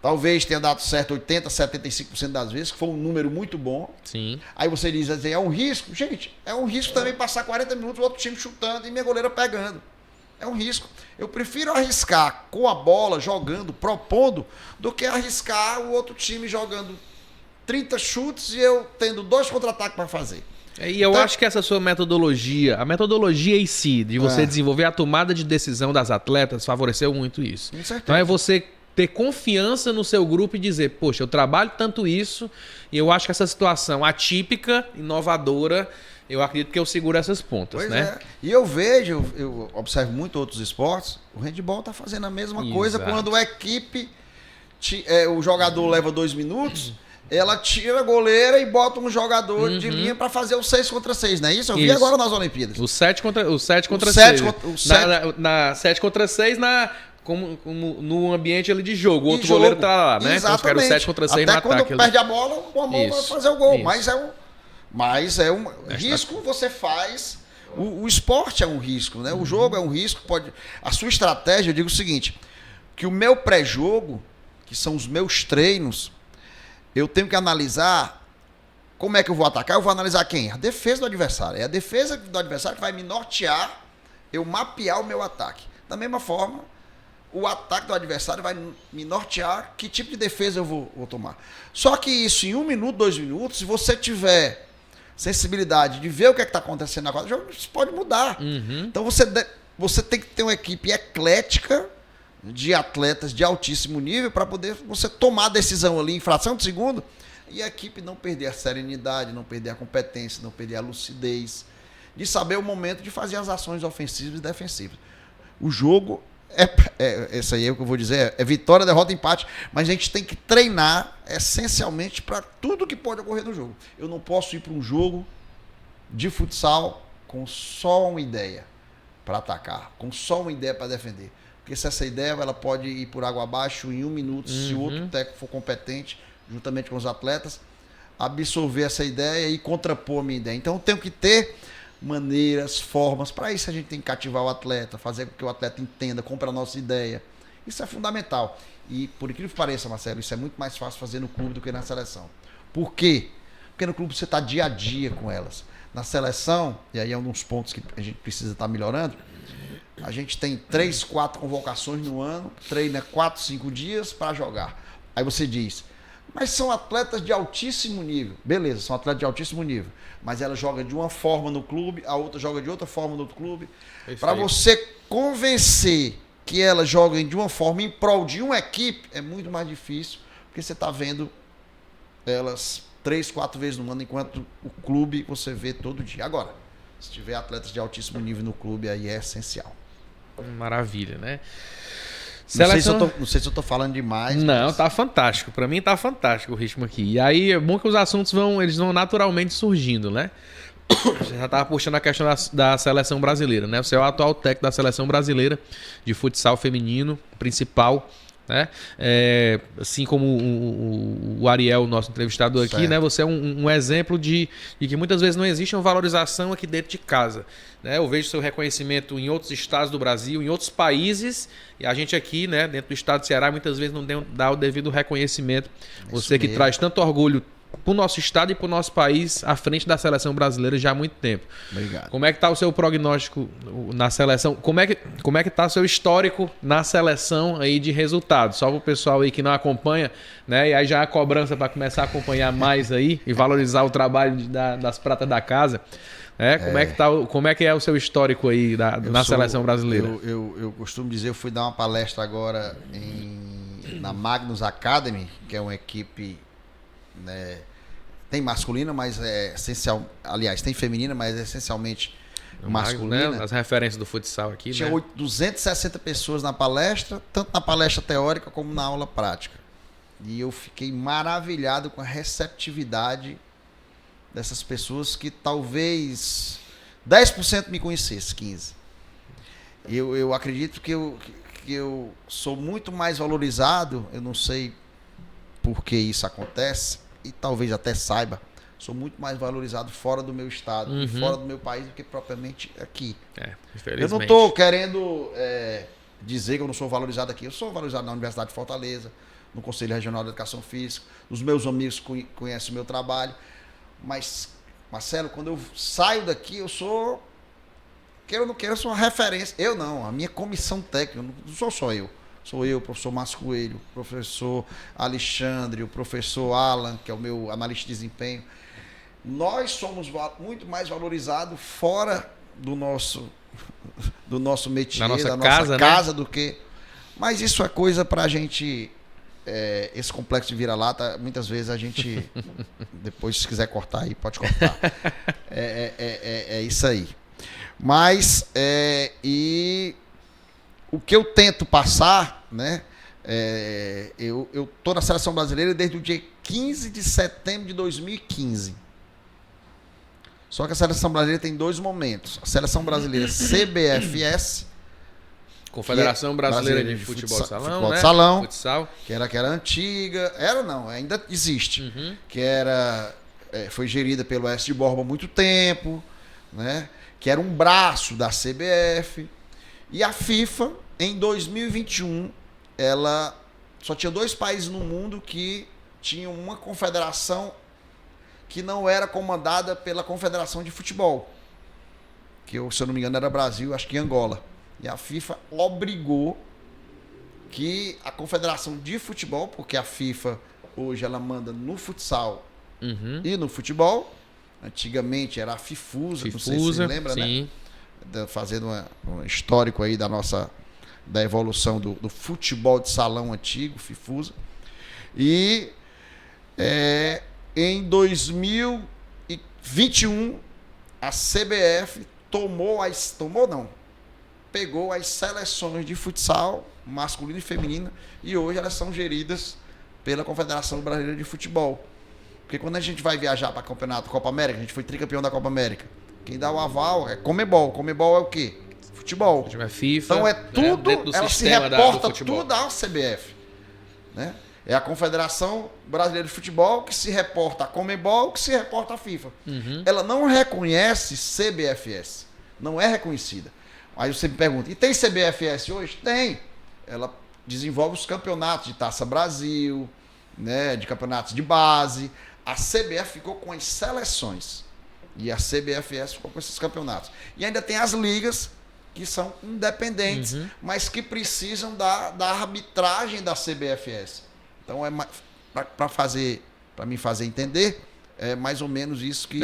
Talvez tenha dado certo 80%, 75% das vezes, que foi um número muito bom. Sim. Aí você diz assim, é um risco? Gente, é um risco também passar 40 minutos o outro time chutando e minha goleira pegando. É um risco. Eu prefiro arriscar com a bola, jogando, propondo, do que arriscar o outro time jogando 30 chutes e eu tendo 2 contra-ataques para fazer. E eu acho que essa sua metodologia, a metodologia em si, de você desenvolver a tomada de decisão das atletas, favoreceu muito isso. Com certeza. Então é você ter confiança no seu grupo e dizer, poxa, eu trabalho tanto isso e eu acho que essa situação atípica, inovadora, eu acredito que eu seguro essas pontas, pois né? É. E eu vejo, eu observo muito outros esportes, o handebol tá fazendo a mesma coisa quando a equipe, o jogador leva 2 minutos, ela tira a goleira e bota um jogador de linha para fazer o 6 contra 6, não é isso? Eu vi agora nas Olimpíadas. O 7 contra 6. Na 7 contra 6 como no ambiente ali de jogo. O outro goleiro tá lá, né? Exatamente. Então, o 7 contra 6 Até no quando ataque. Perde a bola, uma mão vai fazer o gol. Isso. Mas é um risco você faz. O esporte é um risco, né? O jogo é um risco. A sua estratégia, eu digo o seguinte, que o meu pré-jogo, que são os meus treinos, eu tenho que analisar como é que eu vou atacar. Eu vou analisar quem? A defesa do adversário. É a defesa do adversário que vai me nortear, eu mapear o meu ataque. Da mesma forma, o ataque do adversário vai me nortear que tipo de defesa eu vou tomar. Só que isso em 1 minuto, 2 minutos, se você tiver sensibilidade de ver o que está acontecendo na quadra, isso pode mudar. Então você tem que ter uma equipe eclética de atletas de altíssimo nível para poder você tomar a decisão ali em fração de segundo e a equipe não perder a serenidade, não perder a competência, não perder a lucidez, de saber o momento de fazer as ações ofensivas e defensivas. O jogo esse aí é o que eu vou dizer, é vitória, derrota, empate, mas a gente tem que treinar essencialmente para tudo que pode ocorrer no jogo. Eu não posso ir para um jogo de futsal com só uma ideia para atacar, com só uma ideia para defender. Porque se essa ideia ela pode ir por água abaixo em 1 minuto, se o outro técnico for competente, juntamente com os atletas, absorver essa ideia e contrapor a minha ideia. Então eu tenho que ter maneiras, formas. Para isso a gente tem que cativar o atleta, fazer com que o atleta entenda, compre a nossa ideia. Isso é fundamental. E por incrível que pareça, Marcelo, isso é muito mais fácil fazer no clube do que na seleção. Por quê? Porque no clube você está dia a dia com elas. Na seleção, e aí é um dos pontos que a gente precisa estar melhorando, a gente tem 3, 4 convocações no ano, treina 4, 5 dias para jogar. Aí você diz, mas são atletas de altíssimo nível. Beleza, são atletas de altíssimo nível. Mas ela joga de uma forma no clube, a outra joga de outra forma no outro clube. Para você convencer que elas joguem de uma forma em prol de uma equipe, é muito mais difícil, porque você está vendo elas 3, 4 vezes no ano, enquanto o clube você vê todo dia. Agora, Se tiver atletas de altíssimo nível no clube, aí é essencial. Maravilha, né? Não sei se eu tô falando demais. Não, tá fantástico. Pra mim tá fantástico o ritmo aqui. E aí é bom que os assuntos eles vão naturalmente surgindo, né? Você já tava puxando a questão da seleção brasileira, né? Você é o atual técnico da seleção brasileira de futsal feminino, principal, né? Assim como o Ariel, nosso entrevistador aqui, certo, né? Você é um exemplo de que muitas vezes não existe uma valorização aqui dentro de casa, né? Eu vejo seu reconhecimento em outros estados do Brasil, em outros países, e a gente aqui, né, dentro do estado do Ceará, muitas vezes não dá o devido reconhecimento. Você que traz tanto orgulho para o nosso estado e para o nosso país à frente da seleção brasileira já há muito tempo. Obrigado. Como é que está o seu prognóstico na seleção? Como é que está o seu histórico na seleção aí de resultados? Só para o pessoal aí que não acompanha, né? E aí já a cobrança para começar a acompanhar mais aí e valorizar o trabalho das pratas da casa. Como é que é o seu histórico aí na seleção brasileira? Eu costumo dizer, eu fui dar uma palestra agora na Magnus Academy, que é uma equipe, né, tem masculina, mas é essencial. Aliás, tem feminina, mas é essencialmente masculina. Né? As referências do futsal aqui. Tinha 260 pessoas na palestra, tanto na palestra teórica como na aula prática. E eu fiquei maravilhado com a receptividade dessas pessoas que talvez 10% me conhecesse, 15%. Eu acredito que eu sou muito mais valorizado, eu não sei por que isso acontece, e talvez até saiba, sou muito mais valorizado fora do meu estado e fora do meu país do que propriamente aqui. Infelizmente. Eu não estou querendo dizer que eu não sou valorizado aqui. Eu sou valorizado na Universidade de Fortaleza, no Conselho Regional de Educação Física, os meus amigos conhecem o meu trabalho. Mas, Marcelo, quando eu saio daqui, eu sou, queira ou não queira, eu sou uma referência. Eu não, a minha comissão técnica, não sou só eu. Sou eu, o professor Márcio Coelho, o professor Alexandre, o professor Alan, que é o meu analista de desempenho. Nós somos muito mais valorizados fora do nosso métier, da nossa casa, né? Do que... Mas isso é coisa pra gente... esse complexo de vira-lata, muitas vezes a gente... Depois, se quiser cortar aí, pode cortar. É isso aí. Mas, e o que eu tento passar, né? Eu tô na seleção brasileira desde o dia 15 de setembro de 2015. Só que a seleção brasileira tem dois momentos. A seleção brasileira CBFS, Confederação Brasileira de Futebol de Salão, futebol de né? salão, Futsal. que era antiga, ainda existe, que foi gerida pelo S. de Borba há muito tempo, né? Que era um braço da CBF. E a FIFA, em 2021, ela só tinha 2 países no mundo que tinham uma confederação que não era comandada pela Confederação de Futebol, que, se eu não me engano, era Brasil, acho que Angola. E a FIFA obrigou que a Confederação de Futebol, porque a FIFA hoje ela manda no futsal e no futebol, antigamente era a Fifusa, não sei se você lembra, sim, né? Fazendo um histórico aí da evolução do futebol de salão antigo, Fifusa. E em 2021 a CBF pegou as seleções de futsal masculino e feminino e hoje elas são geridas pela Confederação Brasileira de Futebol. Porque quando a gente vai viajar para campeonato Copa América, a gente foi tricampeão da Copa América, quem dá o aval é Comebol. Comebol é o quê? Futebol. É FIFA, então tudo, né? Ela se reporta tudo à CBF, né? É a Confederação Brasileira de Futebol que se reporta a Comebol, que se reporta à FIFA. Ela não reconhece CBFS. Não é reconhecida. Aí você me pergunta, e tem CBFS hoje? Tem. Ela desenvolve os campeonatos de Taça Brasil, né, de campeonatos de base. A CBF ficou com as seleções. E a CBFS ficou com esses campeonatos. E ainda tem as ligas que são independentes, mas que precisam da arbitragem da CBFS. Então, para me fazer entender, é mais ou menos isso que...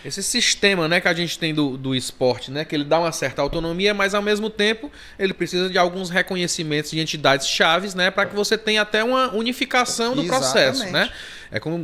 esse sistema, né, que a gente tem do esporte, né, que ele dá uma certa autonomia, mas ao mesmo tempo ele precisa de alguns reconhecimentos de entidades chaves, né, para que você tenha até uma unificação do processo, né? É como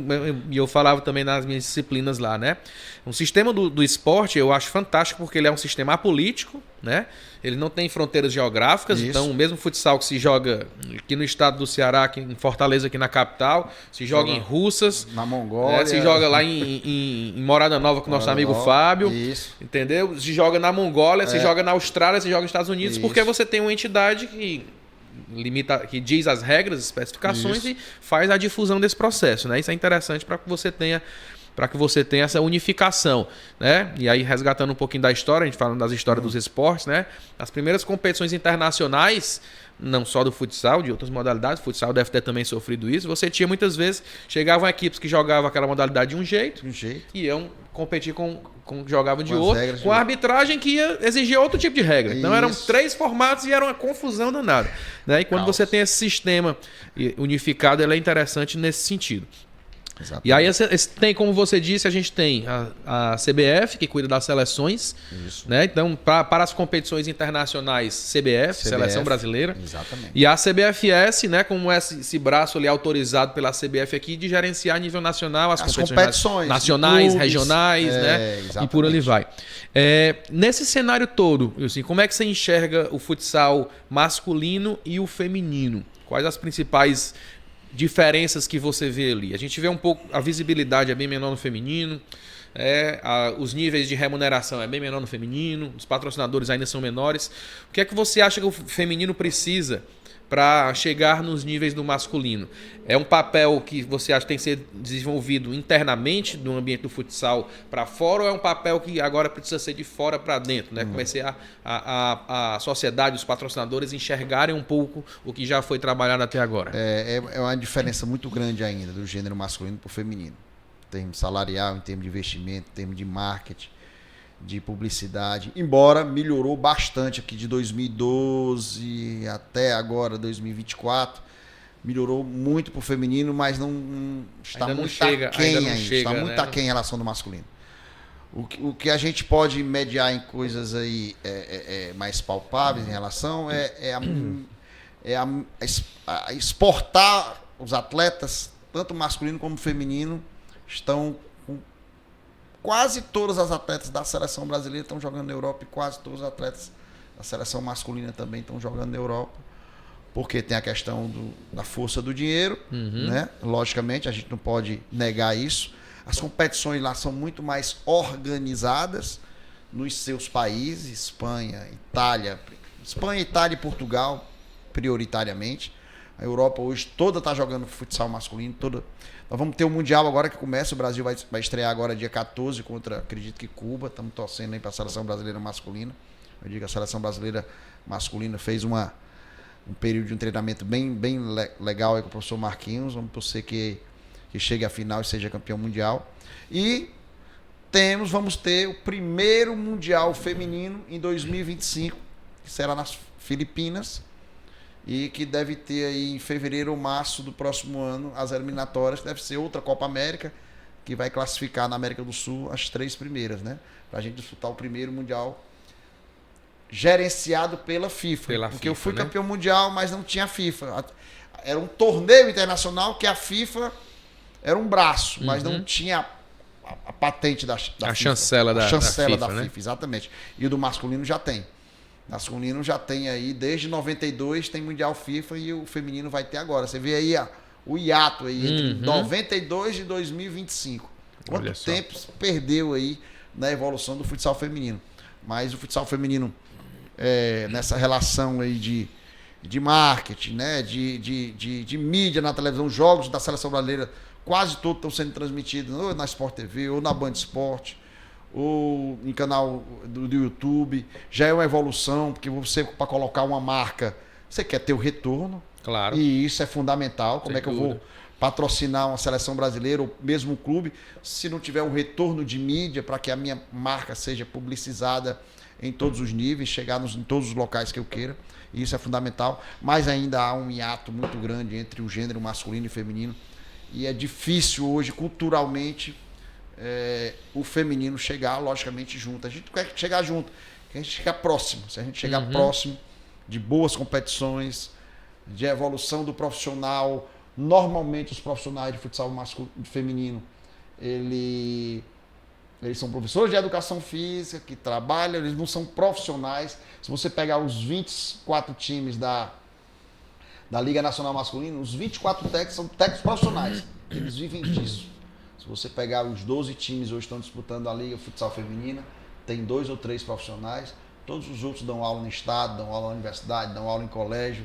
eu falava também nas minhas disciplinas lá, né? O sistema do esporte eu acho fantástico porque ele é um sistema apolítico, né? Ele não tem fronteiras geográficas, Isso. então o mesmo futsal que se joga aqui no estado do Ceará, aqui em Fortaleza, aqui na capital, se joga em Russas, na Mongólia, se joga lá em Morada Nova com o nosso amigo Fábio, isso. entendeu? Se joga na Mongólia, se joga na Austrália, se joga nos Estados Unidos, porque você tem uma entidade que limita, que diz as regras, as especificações e faz a difusão desse processo, né? Isso é interessante para que você tenha essa unificação, né? E aí, resgatando um pouquinho da história, a gente falando das histórias dos esportes, né? As primeiras competições internacionais, não só do futsal, de outras modalidades, o futsal deve ter também sofrido isso, você tinha muitas vezes, chegavam equipes que jogavam aquela modalidade de um jeito. E iam competir com jogavam de outro, com a arbitragem que ia exigir outro tipo de regra. Então eram 3 formatos e era uma confusão danada, né? E quando você tem esse sistema unificado, ele é interessante nesse sentido. Exatamente. E aí, tem, como você disse, a gente tem a CBF, que cuida das seleções. Isso. Né? Então, para as competições internacionais, CBF, Seleção Brasileira. Exatamente. E a CBFS, né, como esse braço ali autorizado pela CBF aqui, de gerenciar a nível nacional as competições nacionais, clubes, regionais, né? E por ali vai. Nesse cenário todo, assim, como é que você enxerga o futsal masculino e o feminino? Quais as principais diferenças que você vê ali? A gente vê um pouco, a visibilidade é bem menor no feminino, os níveis de remuneração é bem menor no feminino, os patrocinadores ainda são menores. O que é que você acha que o feminino precisa para chegar nos níveis do masculino? É um papel que você acha que tem que ser desenvolvido internamente no ambiente do futsal para fora, ou é um papel que agora precisa ser de fora para dentro, né? Comecei a sociedade, os patrocinadores enxergarem um pouco o que já foi trabalhado até agora. É uma diferença muito grande ainda do gênero masculino para o feminino. Em termos salarial, em termos de investimento, em termos de marketing, de publicidade, embora melhorou bastante aqui de 2012 até agora 2024, melhorou muito pro feminino, mas está muito aquém em relação do masculino. O que a gente pode mediar em coisas aí mais palpáveis em relação a exportar os atletas, tanto masculino como feminino, estão quase todas as atletas da seleção brasileira estão jogando na Europa e quase todos os atletas da seleção masculina também estão jogando na Europa, porque tem a questão da força do dinheiro, né? Logicamente, a gente não pode negar isso. As competições lá são muito mais organizadas nos seus países, Espanha, Itália e Portugal, prioritariamente. A Europa hoje toda está jogando futsal masculino, toda. Nós vamos ter o Mundial agora que começa, o Brasil vai estrear agora dia 14 contra, acredito que Cuba, estamos torcendo aí para a seleção brasileira masculina. Eu digo, a seleção brasileira masculina fez um período de um treinamento bem legal aí com o professor Marquinhos, vamos torcer que chegue à final e seja campeão mundial. E vamos ter o primeiro Mundial feminino em 2025, que será nas Filipinas, e que deve ter aí em fevereiro ou março do próximo ano as eliminatórias, que deve ser outra Copa América, que vai classificar na América do Sul as 3 primeiras, né? Pra gente disputar o primeiro Mundial gerenciado pela FIFA. Porque eu fui campeão mundial, mas não tinha FIFA. Era um torneio internacional que a FIFA era um braço, mas não tinha a patente da FIFA. Chancela da FIFA, né? Exatamente. E o do masculino já tem. Masculino já tem aí, desde 92 tem Mundial FIFA e o feminino vai ter agora. Você vê aí o hiato aí entre 92 e 2025. Quanto tempo se perdeu aí na evolução do futsal feminino. Mas o futsal feminino, nessa relação aí de marketing, né? de mídia na televisão, jogos da seleção brasileira, quase todos estão sendo transmitidos ou na Sport TV ou na Band Esporte, ou em canal do YouTube. Já é uma evolução, porque você, para colocar uma marca, você quer ter o retorno. Claro. E isso é fundamental. Como é que eu vou patrocinar uma seleção brasileira ou mesmo um clube se não tiver um retorno de mídia para que a minha marca seja publicizada em todos os níveis, chegar em todos os locais que eu queira? E isso é fundamental. Mas ainda há um hiato muito grande entre o gênero masculino e feminino. E é difícil hoje, culturalmente, o feminino chegar, logicamente, junto. A gente quer chegar junto, a gente chegar próximo. Se a gente chegar próximo de boas competições, de evolução do profissional, Normalmente os profissionais de futsal feminino, eles são professores de educação física, que trabalham, eles não são profissionais. Se você pegar os 24 times da Liga Nacional Masculina, os 24 técnicos são técnicos profissionais. Eles vivem disso. Se você pegar os 12 times hoje estão disputando a Liga Futsal Feminina, tem 2 ou 3 profissionais. Todos os outros dão aula no estado, dão aula na universidade, dão aula em colégio,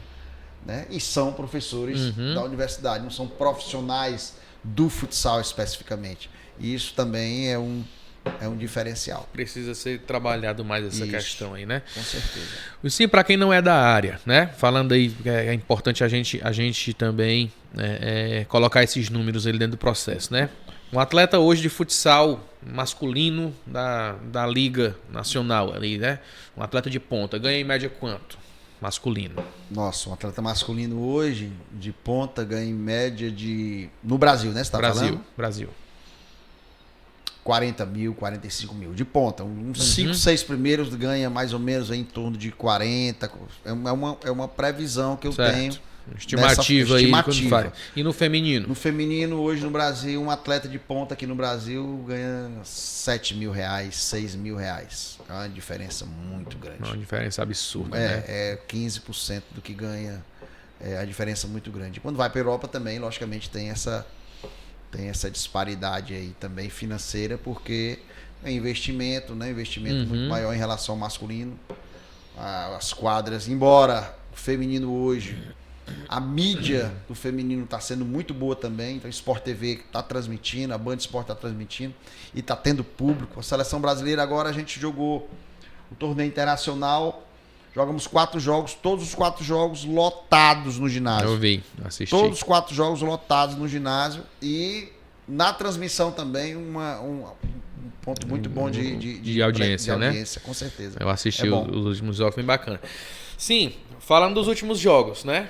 né? E são professores da universidade, não são profissionais do futsal especificamente. E isso também é um diferencial. Precisa ser trabalhado mais essa questão aí, né? Com certeza. Sim, para quem não é da área, né? Falando aí, é importante a gente também colocar esses números ali dentro do processo, né? Um atleta hoje de futsal masculino da Liga Nacional ali, né? Um atleta de ponta, ganha em média quanto? Masculino. Nossa, um atleta masculino hoje, de ponta, ganha em média no Brasil, né? Você tá falando? Brasil. 40 mil, 45 mil. De ponta. Uns 5, 6 primeiros ganha mais ou menos em torno de 40. É uma previsão que eu tenho. Estimativa aí. Estimativa. E no feminino? No feminino, hoje no Brasil, um atleta de ponta aqui no Brasil ganha 7 mil reais, 6 mil reais. É uma diferença muito grande. Uma diferença absurda, né? É 15% do que ganha. É a diferença muito grande. Quando vai para a Europa também, logicamente, tem essa disparidade aí também financeira, porque é investimento, né? Investimento muito maior em relação ao masculino. As quadras, embora o feminino hoje, a mídia do feminino está sendo muito boa também. Então, o Sport TV está transmitindo, a Band Sport está transmitindo e está tendo público. A seleção brasileira agora a gente jogou o torneio internacional, jogamos 4 jogos, todos os 4 jogos lotados no ginásio. Eu vi, assisti. Todos os 4 jogos lotados no ginásio e na transmissão também um ponto muito bom de audiência, né? Com certeza. Eu assisti os últimos jogos, bem bacana. Sim, falando dos últimos jogos, né?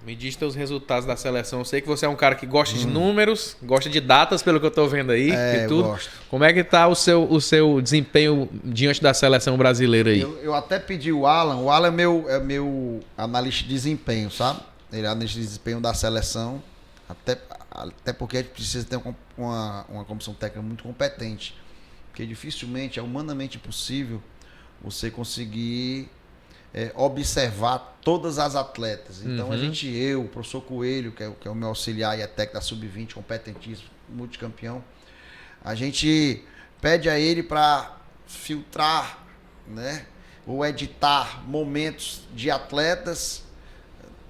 Me diz teus resultados da seleção. Eu sei que você é um cara que gosta de números, gosta de datas, pelo que eu tô vendo aí. E tudo. Eu gosto. Como é que tá o seu desempenho diante da seleção brasileira aí? Eu até pedi o Alan. O Alan é meu analista de desempenho, sabe? Ele é analista de desempenho da seleção. Até porque a gente precisa ter uma comissão técnica muito competente. Porque dificilmente é humanamente possível você conseguir observar todas as atletas. Então o professor Coelho, que é o meu auxiliar e é técnico da Sub-20, competentíssimo, multicampeão, a gente pede a ele para filtrar, né, ou editar momentos de atletas,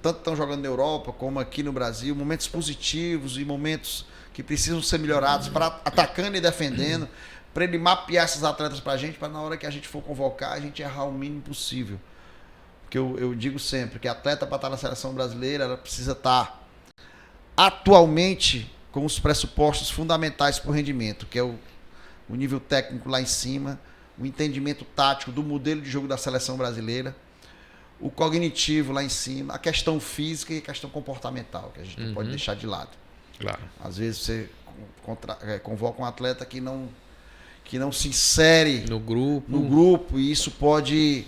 tanto estão jogando na Europa como aqui no Brasil, momentos positivos e momentos que precisam ser melhorados, para atacando e defendendo, para ele mapear esses atletas para a gente, para na hora que a gente for convocar, a gente errar o mínimo possível. Porque eu digo sempre que a atleta, para estar na seleção brasileira, ela precisa estar atualmente com os pressupostos fundamentais para o rendimento, que é o nível técnico lá em cima, o entendimento tático do modelo de jogo da seleção brasileira, o cognitivo lá em cima, a questão física e a questão comportamental, que a gente não pode deixar de lado. Claro. Às vezes você convoca um atleta que não se insere no grupo e isso pode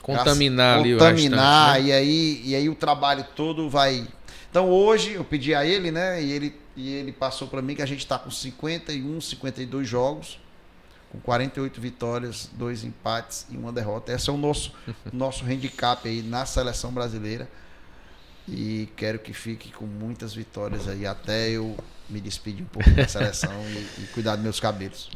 contaminar ali o restante, né? e aí o trabalho todo vai. Então hoje eu pedi a ele, né, e ele passou para mim que a gente está com 52 jogos, com 48 vitórias, 2 empates e 1 derrota. Esse é o nosso handicap aí na seleção brasileira. E quero que fique com muitas vitórias aí até eu me despedir um pouco da seleção e cuidar dos meus cabelos.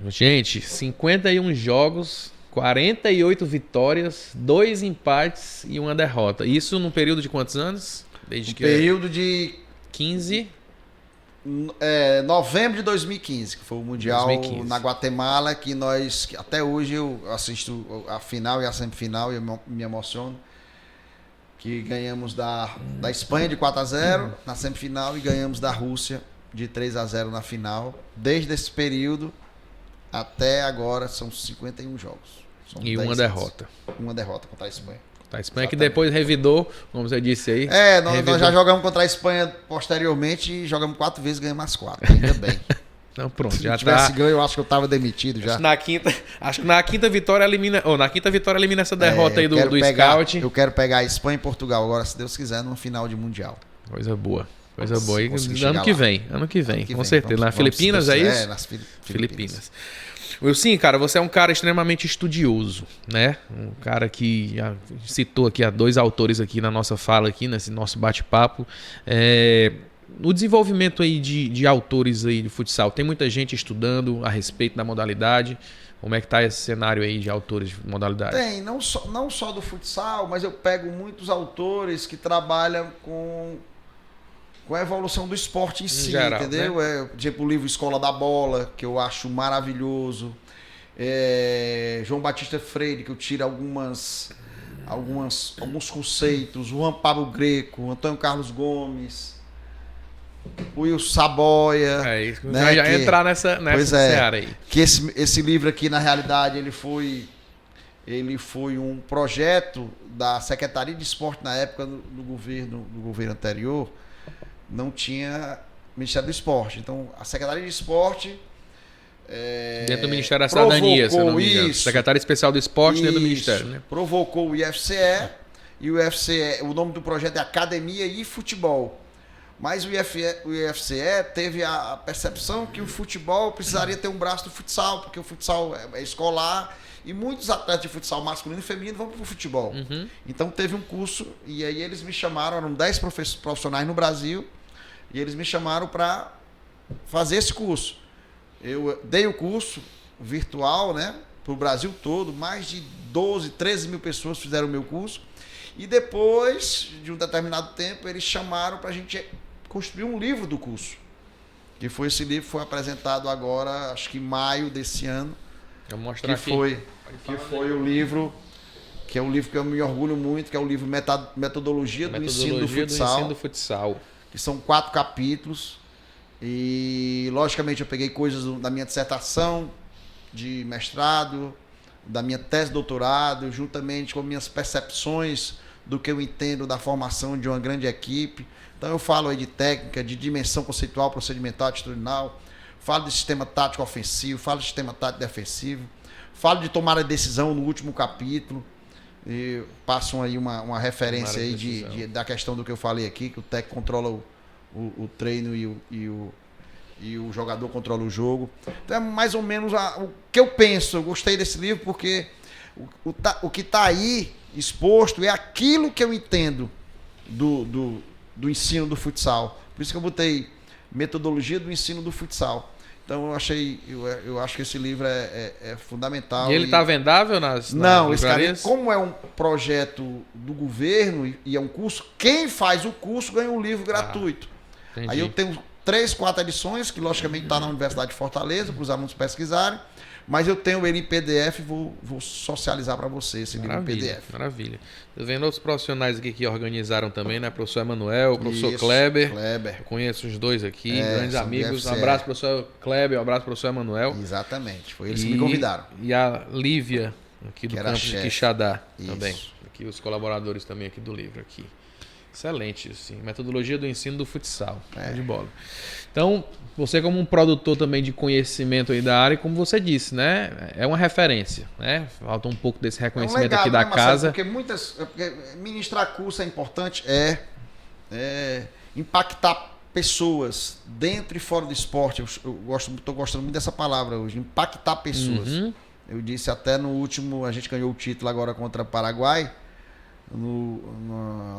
Gente, 51 jogos, 48 vitórias, 2 empates e 1 derrota. Isso num período de quantos anos? Período de 15. Novembro de 2015, que foi o Mundial 2015. Na Guatemala, que até hoje eu assisto a final e a semifinal e eu me emociono. Que ganhamos da Espanha de 4-0 na semifinal e ganhamos da Rússia de 3-0 na final. Desde esse período até agora são 51 jogos. E 1 derrota. 1 derrota contra a Espanha. A Espanha que depois revidou, como você disse aí. Nós já jogamos contra a Espanha posteriormente e jogamos 4 vezes e ganhamos as 4. Ainda bem. Não, pronto, Se tivesse ganho, eu acho que eu tava demitido já. Acho que na quinta vitória elimina essa derrota aí do Scout. Eu quero pegar a Espanha e Portugal agora, se Deus quiser, no final de Mundial. Coisa boa. Coisa boa. E Consegui ano chegar que lá. vem, ano que vem, com certeza. Vamos- Nas Filipinas, vamos- é isso? nas Filipinas. Wilson, cara, você é um cara extremamente estudioso, né? Um cara que citou aqui 2 autores aqui na nossa fala, aqui nesse nosso bate-papo. O desenvolvimento aí de autores aí de futsal, tem muita gente estudando a respeito da modalidade. Como é que tá esse cenário aí de autores de modalidade? Tem, não só do futsal, mas eu pego muitos autores que trabalham com a evolução do esporte em si, geral, entendeu? né? Tipo o livro Escola da Bola, que eu acho maravilhoso. João Batista Freire, que eu tiro alguns conceitos. Juan Pablo Greco, Antônio Carlos Gomes, o Wilson Saboia. É isso, né, já que- entrar nessa seara aí. Que esse livro aqui, na realidade, ele foi um projeto da Secretaria de Esporte na época do governo anterior. Não tinha Ministério do Esporte. Então, a Secretaria de Esporte Dentro do Ministério da Cidadania, se eu não me engano. isso. Secretário Especial do Esporte dentro do Isso. Ministério, né? Provocou o IFCE, e o IFCE, o nome do projeto é Academia e Futebol. Mas o IFCE teve a percepção que o futebol precisaria ter um braço do futsal, porque o futsal é escolar e muitos atletas de futsal masculino e feminino vão para o futebol. Uhum. Então teve um curso e aí eles me chamaram, eram 10 profissionais no Brasil, e eles me chamaram para fazer esse curso. Eu dei o curso virtual, né, para o Brasil todo, mais de 12, 13 mil pessoas fizeram o meu curso. E depois de um determinado tempo, eles chamaram para a gente construir um livro do curso. Que foi esse livro, foi apresentado agora, acho que em maio desse ano. Vou mostrar Que aqui. foi o livro, que é um livro que eu me orgulho muito, que é o livro Metodologia do Ensino do Futsal. Que são 4 capítulos. E, logicamente, eu peguei coisas da minha dissertação de mestrado, da minha tese de doutorado, juntamente com minhas percepções do que eu entendo da formação de uma grande equipe. Então, eu falo aí de técnica, de dimensão conceitual, procedimental, atitudinal, falo de sistema tático ofensivo, falo de sistema tático defensivo, falo de tomar a decisão no último capítulo. E passam aí uma referência aí da questão do que eu falei aqui, que o técnico controla o treino e o jogador controla o jogo. Então é mais ou menos o que eu penso. Eu gostei desse livro porque o que está aí exposto é aquilo que eu entendo do ensino do futsal. Por isso que eu botei Metodologia do Ensino do Futsal. Então eu acho que esse livro é fundamental. E ele está vendável nas Não, esse cara, livrarias? como é um projeto do governo e é um curso, quem faz o curso ganha um livro gratuito. Entendi. Aí eu tenho 3, 4 edições, que logicamente está na Universidade de Fortaleza, para os alunos pesquisarem, mas eu tenho ele em PDF, vou socializar para você esse livro em PDF. Maravilha. Tô vendo outros profissionais aqui que organizaram também, né? Professor Emanuel, professor Isso, Kleber. Kleber. Eu conheço os dois aqui, grandes são amigos. do Um IFCE. abraço, professor Kleber, um abraço, professor Emanuel. Exatamente, foi eles que me convidaram. E a Lívia, aqui do Que era campus de chefe. Quixadá, Isso. também. Aqui os colaboradores também aqui do livro aqui. Excelente, assim. Metodologia do ensino do futsal. De bola. Então, você como um produtor também de conhecimento aí da área, como você disse, né? É uma referência, né? Falta um pouco desse reconhecimento legado, aqui da né, Marcelo? casa. Porque ministrar curso é importante, impactar pessoas dentro e fora do esporte. Eu estou gostando muito dessa palavra hoje, impactar pessoas. Uhum. Eu disse até no último, a gente ganhou o título agora contra o Paraguai,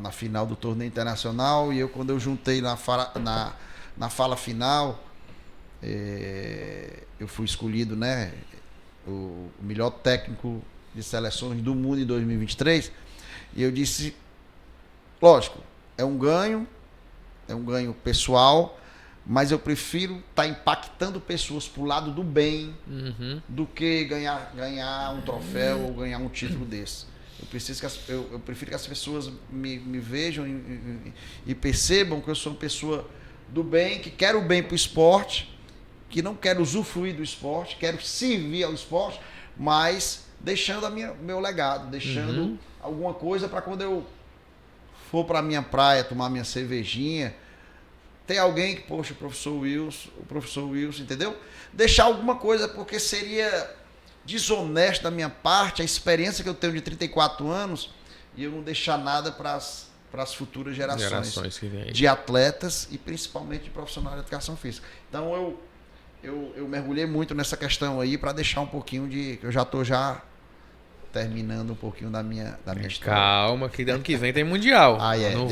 na final do torneio internacional, e quando eu juntei na fala final, eu fui escolhido, né, o melhor técnico de seleções do mundo em 2023, e eu disse, lógico, é um ganho pessoal, mas eu prefiro estar impactando pessoas pro lado do bem do que ganhar um troféu ou ganhar um título desse. Eu prefiro que as pessoas me vejam e percebam que eu sou uma pessoa do bem, que quero o bem para o esporte, que não quero usufruir do esporte, quero servir ao esporte, mas deixando meu legado, deixando alguma coisa para quando eu for para a minha praia tomar minha cervejinha, tem alguém que, poxa, o professor Wilson, entendeu? Deixar alguma coisa, porque seria desonesto da minha parte a experiência que eu tenho de 34 anos e eu não deixar nada para as as futuras gerações que vem aí. de atletas e principalmente de profissionais de educação física. Então eu mergulhei muito nessa questão aí para deixar um pouquinho de... Eu já estou terminando um pouquinho da minha história. Calma, que ano que vem tem Mundial. Não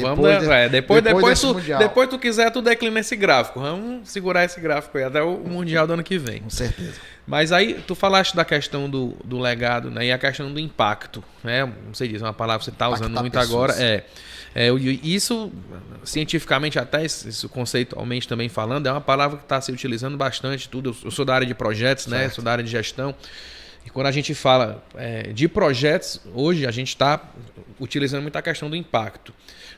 depois tu quiser, tu declina esse gráfico. Vamos segurar esse gráfico aí até o Mundial do ano que vem. Com certeza. Mas aí, tu falaste da questão do legado, né? E a questão do impacto, né? Não sei dizer, uma palavra que você está usando muito pessoas. Agora. Isso, cientificamente até, isso conceitualmente também falando, é uma palavra que está se utilizando bastante. Tudo. Eu sou da área de projetos, certo, né? Sou da área de gestão. E quando a gente fala de projetos, hoje a gente está utilizando muito a questão do impacto.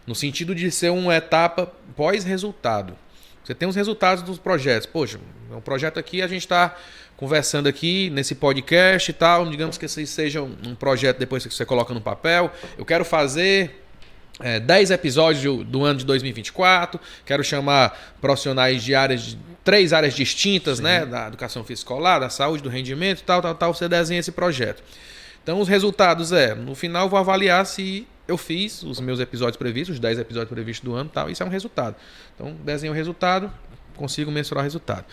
No sentido de ser uma etapa pós-resultado. Você tem os resultados dos projetos. Poxa, um projeto aqui, a gente está conversando aqui nesse podcast e tal. Digamos que esse seja um projeto depois que você coloca no papel. Eu quero fazer 10 episódios do ano de 2024. Quero chamar profissionais de 3 áreas distintas, né? Da educação física escolar, da saúde, do rendimento, tal. Você desenha esse projeto. Então, os resultados no final eu vou avaliar se eu fiz os meus episódios previstos, os 10 episódios previstos do ano, tal. Isso é um resultado. Então, desenho o resultado, consigo mensurar o resultado.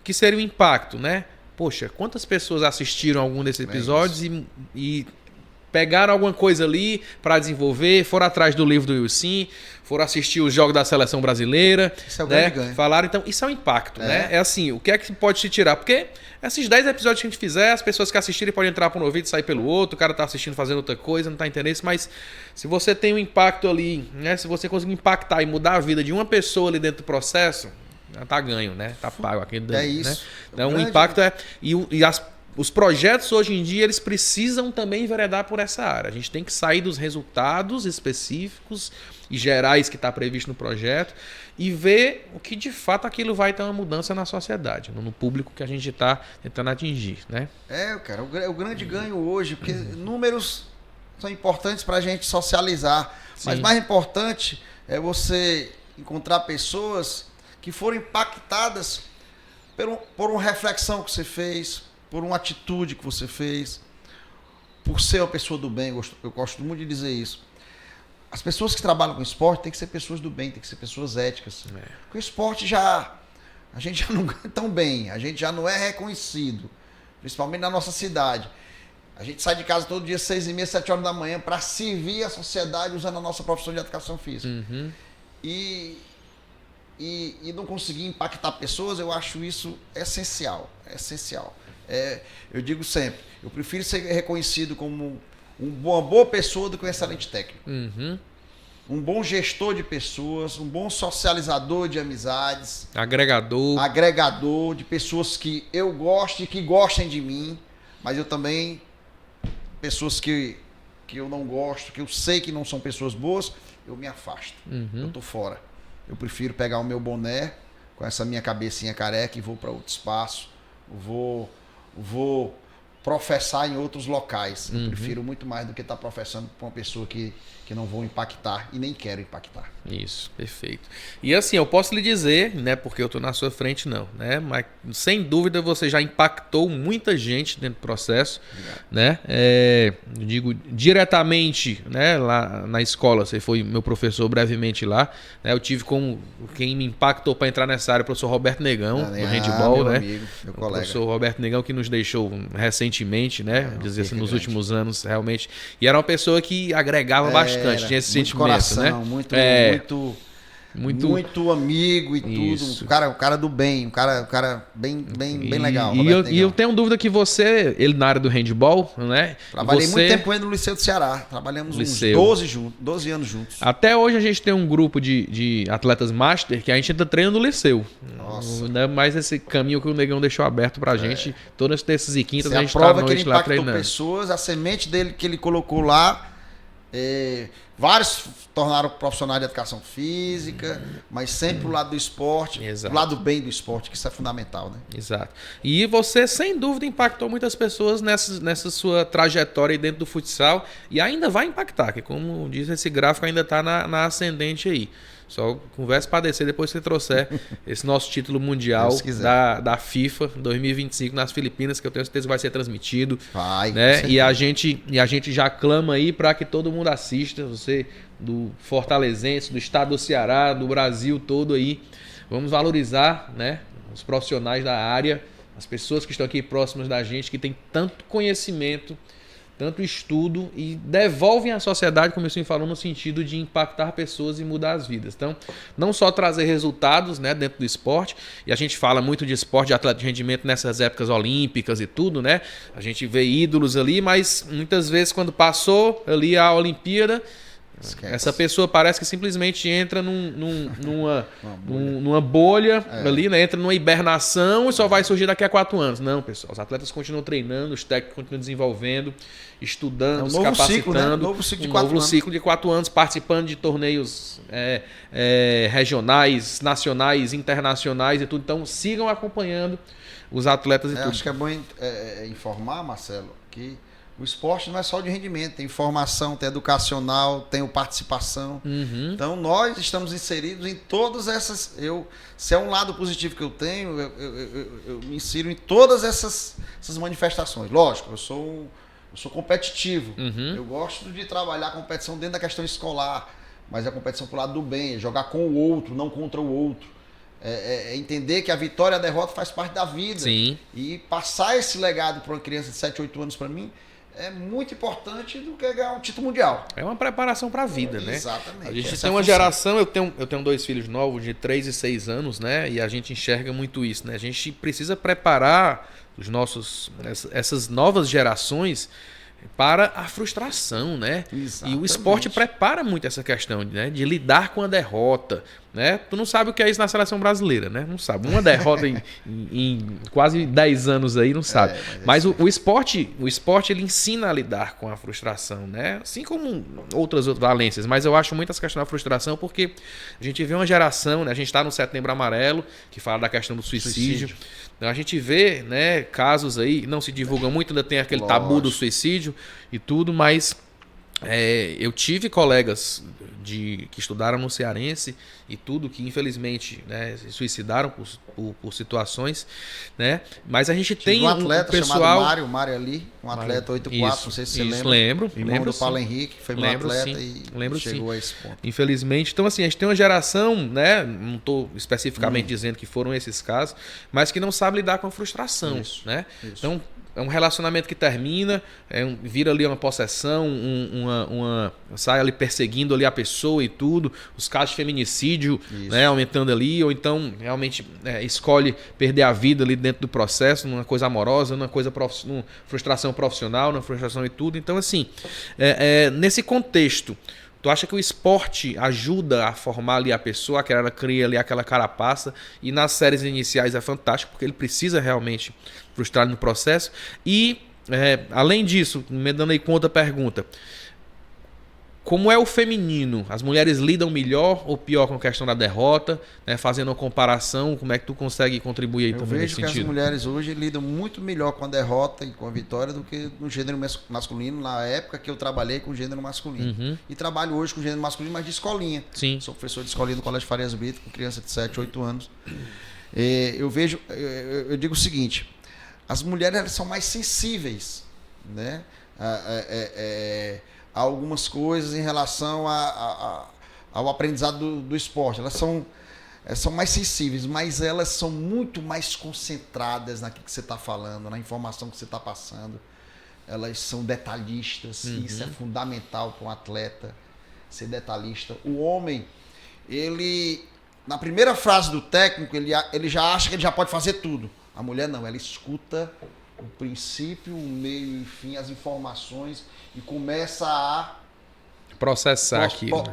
O que seria o impacto, né? Poxa, quantas pessoas assistiram algum desses episódios e pegaram alguma coisa ali para desenvolver, foram atrás do livro do Wilson, foram assistir os jogos da seleção brasileira. Isso é o grande ganho. Falaram, então, isso é um impacto, né? É assim, o que é que pode se tirar? Porque esses 10 episódios que a gente fizer, as pessoas que assistirem podem entrar por um ouvido e sair pelo outro, o cara tá assistindo fazendo outra coisa, não tá entendendo isso, mas se você tem um impacto ali, né? Se você conseguir impactar e mudar a vida de uma pessoa ali dentro do processo, já tá ganho, né? Tá pago aquele dano, isso. Né? Então, o impacto os projetos hoje em dia, eles precisam também enveredar por essa área. A gente tem que sair dos resultados específicos e gerais que está previsto no projeto e ver o que de fato aquilo vai ter uma mudança na sociedade, no público que a gente está tentando atingir, né? Cara, o grande ganho hoje, porque números são importantes para a gente socializar, mas mais importante é você encontrar pessoas que foram impactadas por uma reflexão que você fez, por uma atitude que você fez, por ser uma pessoa do bem. Eu gosto muito de dizer isso. As pessoas que trabalham com esporte têm que ser pessoas do bem, têm que ser pessoas éticas. Porque o esporte a gente já não ganha tão bem, a gente já não é reconhecido, principalmente na nossa cidade. A gente sai de casa todo dia 6h30, 7 horas da manhã para servir a sociedade usando a nossa profissão de educação física. E não conseguir impactar pessoas, eu acho isso essencial. Eu digo sempre, eu prefiro ser reconhecido como uma boa pessoa do que um excelente técnico. Um bom gestor de pessoas, um bom socializador de amizades. Agregador de pessoas que eu gosto e que gostem de mim, mas eu também, pessoas que eu não gosto, que eu sei que não são pessoas boas, eu me afasto. Eu tô fora. Eu prefiro pegar o meu boné com essa minha cabecinha careca e vou para outro espaço. Vou professar em outros locais. Eu prefiro muito mais do que estar professando para uma pessoa que não vou impactar e nem quero impactar. Isso, perfeito. E assim, eu posso lhe dizer, né, porque eu estou na sua frente não, né, mas sem dúvida você já impactou muita gente dentro do processo. Obrigado. Né? Eu digo diretamente, né, lá na escola, você foi meu professor brevemente lá, né, eu tive como quem me impactou para entrar nessa área o professor Roberto Negão, do handball, meu né? Amigo, meu colega. O professor Roberto Negão que nos deixou recentemente, né, dizer assim, nos últimos anos, realmente. E era uma pessoa que agregava bastante. Tinha esse sentimento, coração, né? Muito amigo e isso. tudo. Um cara do bem, um cara bem legal. E eu tenho dúvida que você, ele na área do handball, né? Trabalhei muito tempo com ele no Liceu do Ceará. Trabalhamos uns 12 anos juntos. Até hoje a gente tem um grupo de atletas master que a gente ainda treina no Liceu. Nossa. Mas esse caminho que o Negão deixou aberto pra gente, todas as terças e quintas, Você a gente prova tá à que ele noite lá impactou treinando. pessoas, a semente dele que ele colocou lá. Vários tornaram profissionais de educação física, mas sempre o lado do esporte, Exato. o lado bem do esporte, que isso é fundamental, né? Exato. E você, sem dúvida, impactou muitas pessoas nessa sua trajetória aí dentro do futsal e ainda vai impactar, que como diz, esse gráfico ainda está na ascendente aí. Só conversa para descer depois que você trouxer esse nosso título mundial da FIFA 2025 nas Filipinas, que eu tenho certeza que vai ser transmitido. Vai, né? E a gente já clama aí para que todo mundo assista. Você do fortalezense, do estado do Ceará, do Brasil todo aí. Vamos valorizar, né, os profissionais da área, as pessoas que estão aqui próximas da gente, que têm tanto conhecimento, tanto estudo e devolvem à sociedade, como eu sempre falo, no sentido de impactar pessoas e mudar as vidas. Então, não só trazer resultados, né, dentro do esporte, e a gente fala muito de esporte, de atleta de rendimento nessas épocas olímpicas e tudo, né? A gente vê ídolos ali, mas muitas vezes quando passou ali a Olimpíada, Esquece. essa pessoa parece que simplesmente entra numa bolha ali, né? Entra numa hibernação e só vai surgir daqui a 4 anos. Não, pessoal. Os atletas continuam treinando, os técnicos continuam desenvolvendo, estudando, se capacitando. Ciclo, né? Novo ciclo de 4 anos. Ciclo de 4 anos, participando de torneios regionais, nacionais, internacionais e tudo. Então, sigam acompanhando os atletas e tudo. Acho que é bom informar, Marcelo, que o esporte não é só de rendimento, tem formação, tem educacional, tem participação. Uhum. Então nós estamos inseridos em todas essas. Se é um lado positivo que eu tenho, eu me insiro em todas essas manifestações. Lógico, eu sou competitivo. Uhum. Eu gosto de trabalhar a competição dentro da questão escolar, mas a competição pro lado do bem, jogar com o outro, não contra o outro. Entender que a vitória e a derrota faz parte da vida. Sim. E passar esse legado para uma criança de 7, 8 anos para mim é muito importante do que ganhar um título mundial. É uma preparação para a vida, né? Exatamente. A gente tem uma geração, eu tenho 2 filhos novos de 3 e 6 anos, né? E a gente enxerga muito isso, né? A gente precisa preparar essas novas gerações para a frustração, né? Exatamente. E o esporte prepara muito essa questão, né, de lidar com a derrota, né? Tu não sabe o que é isso na seleção brasileira, né? Não sabe. Uma derrota em quase 10 anos aí, não sabe. Mas o esporte ele ensina a lidar com a frustração, né? Assim como outras valências. Mas eu acho muito essa questão da frustração porque a gente vê uma geração, né? A gente está no Setembro Amarelo, que fala da questão do suicídio. Então a gente vê, né, casos aí, não se divulgam muito, ainda tem aquele tabu do suicídio e tudo, mas eu tive colegas que estudaram no Cearense e tudo, que infelizmente, né, se suicidaram por situações, né? Mas a gente tem um atleta pessoal chamado Mário ali, um atleta 8'4", não sei se você lembra. Lembro do Paulo Henrique, foi meu atleta e chegou a esse ponto. Infelizmente. Então, assim, a gente tem uma geração, né? Não estou especificamente dizendo que foram esses casos, mas que não sabe lidar com a frustração, né? Isso. Então, é um relacionamento que termina, vira ali uma possessão, sai ali perseguindo ali a pessoa e tudo, os casos de feminicídio, né, aumentando ali, ou então realmente escolhe perder a vida ali dentro do processo, numa coisa amorosa, numa frustração profissional, numa frustração e tudo. Então, assim, nesse contexto, tu acha que o esporte ajuda a formar ali a pessoa, que ela cria ali aquela carapaça, e nas séries iniciais é fantástico, porque ele precisa realmente frustrar no processo. E, além disso, me dando aí com outra pergunta, como é o feminino? As mulheres lidam melhor ou pior com a questão da derrota? Né? Fazendo uma comparação, como é que tu consegue contribuir aí também nesse sentido? Eu vejo que as mulheres hoje lidam muito melhor com a derrota e com a vitória do que no gênero masculino, na época que eu trabalhei com o gênero masculino. Uhum. E trabalho hoje com o gênero masculino, mas de escolinha. Sim. Sou professor de escolinha do Colégio Farias Brito, com criança de 7, 8 anos. Eu digo o seguinte, as mulheres elas são mais sensíveis, né? A algumas coisas em relação ao aprendizado do esporte. Elas são mais sensíveis, mas elas são muito mais concentradas naquilo que você está falando, na informação que você está passando. Elas são detalhistas, e isso é fundamental para um atleta, ser detalhista. O homem, ele, na primeira frase do técnico, ele já acha que ele já pode fazer tudo. A mulher não, ela escuta o princípio, o meio, enfim, as informações e começa a processar aquilo.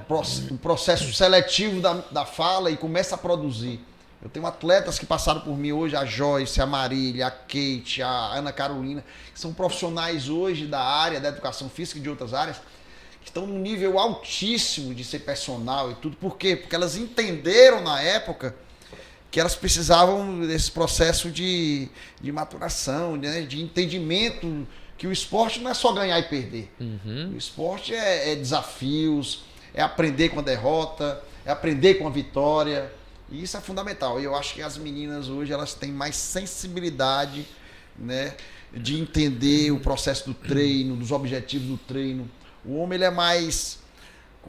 Um processo seletivo da fala e começa a produzir. Eu tenho atletas que passaram por mim hoje, a Joyce, a Marília, a Kate, a Ana Carolina, que são profissionais hoje da área da educação física e de outras áreas, que estão num nível altíssimo de ser personal e tudo. Por quê? Porque elas entenderam na época que elas precisavam desse processo de maturação, né? De entendimento, que o esporte não é só ganhar e perder. O esporte é desafios, é aprender com a derrota, é aprender com a vitória. E isso é fundamental. E eu acho que as meninas hoje elas têm mais sensibilidade, né, de entender o processo do treino, dos objetivos do treino. O homem ele é mais,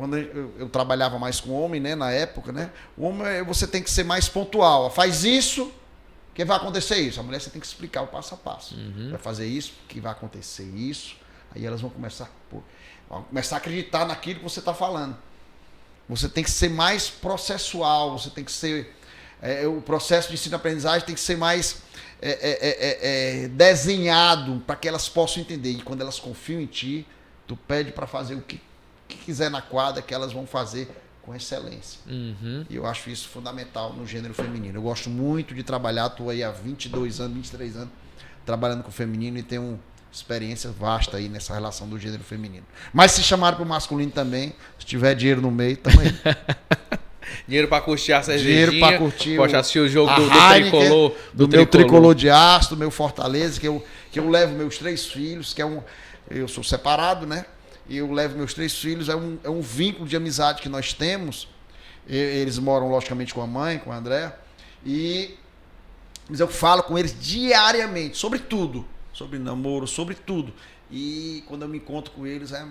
quando eu trabalhava mais com homem, né, na época, né? O homem, você tem que ser mais pontual. Faz isso, que vai acontecer isso. A mulher, você tem que explicar o passo a passo. Vai fazer isso, que vai acontecer isso. Aí elas vão começar a acreditar naquilo que você está falando. Você tem que ser mais processual, você tem que ser... o processo de ensino-aprendizagem tem que ser mais desenhado para que elas possam entender. E quando elas confiam em ti, tu pede para fazer o que quiser na quadra, que elas vão fazer com excelência. E eu acho isso fundamental no gênero feminino. Eu gosto muito de trabalhar, estou aí há 22 anos, 23 anos, trabalhando com o feminino e tenho experiência vasta aí nessa relação do gênero feminino. Mas se chamaram para o masculino também, se tiver dinheiro no meio, tamo aí. Dinheiro para curtir a cervejinha. Dinheiro para curtir. Pode assistir o jogo do Tricolor. Do meu Tricolor de Aço, do meu Fortaleza, que eu levo meus 3 filhos, eu sou separado, né? E eu levo meus 3 filhos, é um vínculo de amizade que nós temos. Eles moram, logicamente, com a mãe, com a Andréa. Mas eu falo com eles diariamente, sobre tudo. Sobre namoro, sobre tudo. E quando eu me encontro com eles, é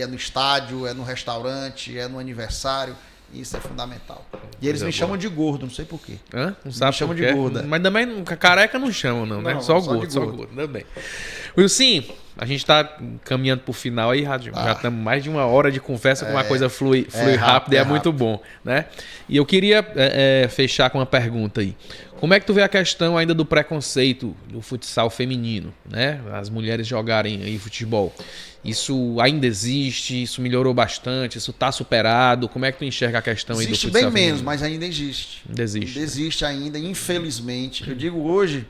no estádio, é no restaurante, é no aniversário. Isso é fundamental. E eles me chamam de gordo, não sei porquê. Não sabe me chamam de gorda. Mas também careca não chamam, não, né? Só gordo. Ainda bem. Wilson, a gente tá caminhando pro final aí, já estamos mais de 1 hora de conversa, com uma coisa flui rápido e é muito bom, né? E eu queria fechar com uma pergunta aí. Como é que tu vê a questão ainda do preconceito do futsal feminino, né? As mulheres jogarem aí futebol. Isso ainda existe? Isso melhorou bastante? Isso está superado? Como é que tu enxerga a questão aí do futsal feminino? Existe bem menos, mas ainda existe. Ainda existe ainda, infelizmente. Eu digo hoje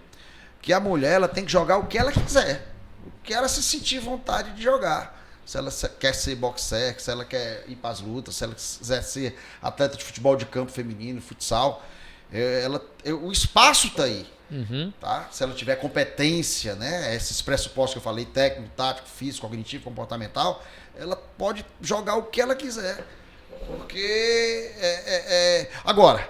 que a mulher ela tem que jogar o que ela quiser. O que ela se sentir vontade de jogar. Se ela quer ser boxer, se ela quer ir para as lutas, se ela quiser ser atleta de futebol de campo feminino, futsal, o espaço está aí. Tá? Se ela tiver competência, né, esses pressupostos que eu falei, técnico, tático, físico, cognitivo, comportamental, ela pode jogar o que ela quiser. Porque agora,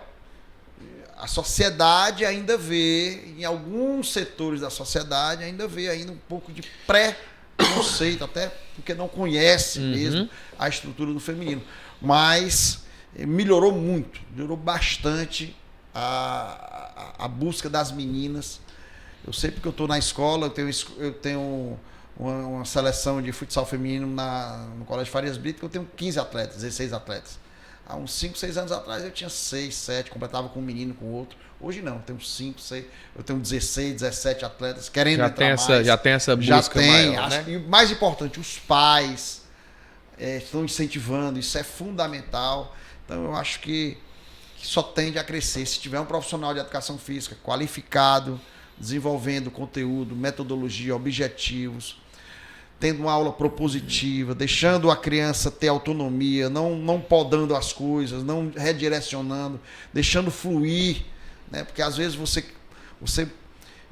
a sociedade ainda vê, em alguns setores da sociedade, ainda um pouco de pré-conceito, até porque não conhece mesmo a estrutura do feminino. Mas melhorou muito, melhorou bastante a busca das meninas. Eu sei porque eu estou na escola, eu tenho uma seleção de futsal feminino no Colégio Farias Brito, que eu tenho 15 atletas, 16 atletas. Há uns 5, 6 anos atrás eu tinha 6, 7, completava com um menino, com outro. Hoje não, eu tenho 5, 6, eu tenho 16, 17 atletas querendo entrar mais. Já tem essa busca maior, né? E o mais importante, os pais estão incentivando, isso é fundamental. Então eu acho que só tende a crescer. Se tiver um profissional de educação física qualificado, desenvolvendo conteúdo, metodologia, objetivos, tendo uma aula propositiva, deixando a criança ter autonomia, não podando as coisas, não redirecionando, deixando fluir, né? Porque às vezes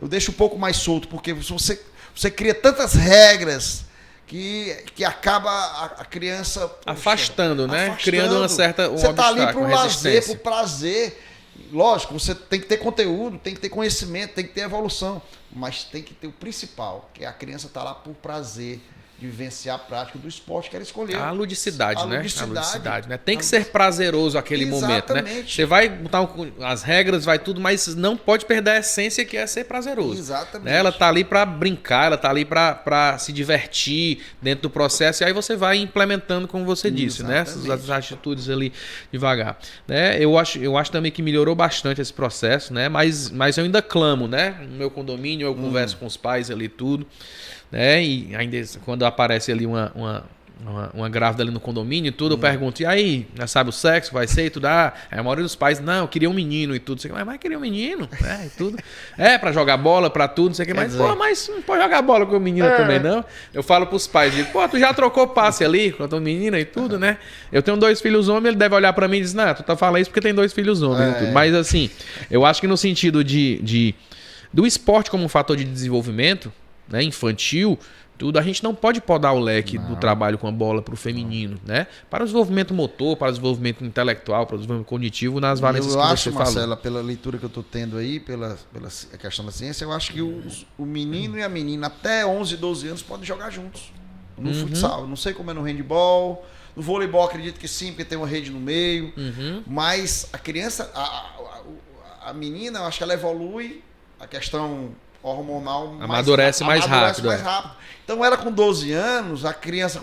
eu deixo um pouco mais solto, porque você cria tantas regras que acaba a criança afastando, né? Criando uma certa você está ali para o lazer, para o prazer. Lógico, você tem que ter conteúdo, tem que ter conhecimento, tem que ter evolução, mas tem que ter o principal, que a criança está lá por prazer de vivenciar a prática do esporte que ela escolheu. A ludicidade, né? A ludicidade, né? Tem que ser prazeroso aquele momento, né? Você vai botar as regras, vai tudo, mas não pode perder a essência que é ser prazeroso. Exatamente. Né? Ela tá ali para brincar, ela tá ali para se divertir dentro do processo, e aí você vai implementando, como você disse, né? Essas atitudes ali devagar. Né? Eu acho também que melhorou bastante esse processo, né? Mas eu ainda clamo, né? No meu condomínio eu converso com os pais ali tudo. Né? E ainda quando aparece ali uma grávida ali no condomínio e tudo, eu pergunto, e aí, já sabe o sexo, vai ser e tudo? Aí a maioria dos pais, não, eu queria um menino e tudo, mas vai querer um menino, e tudo. Pra jogar bola, pra tudo, não sei o que, mas não pode jogar bola com o menino também, não. Eu falo pros pais, digo, tu já trocou passe ali com a tua menina e tudo, né? Eu tenho 2 filhos homens, ele deve olhar pra mim e dizer, não, tu tá falando isso porque tem 2 filhos homens e tudo. Mas assim, eu acho que no sentido do esporte como um fator de desenvolvimento, né, infantil, tudo, a gente não pode podar o leque do trabalho com a bola para o feminino, né? Para o desenvolvimento motor, para o desenvolvimento intelectual, para o desenvolvimento cognitivo, nas valências que você falou. Eu acho, Marcela, pela leitura que eu estou tendo aí, pela questão da ciência, eu acho que o menino e a menina até 11, 12 anos podem jogar juntos no futsal. Não sei como é no handball, No voleibol acredito que sim, porque tem uma rede no meio. Mas a criança, a menina, eu acho que ela evolui, a questão hormonal amadurece mais rápido. Então ela com 12 anos, a criança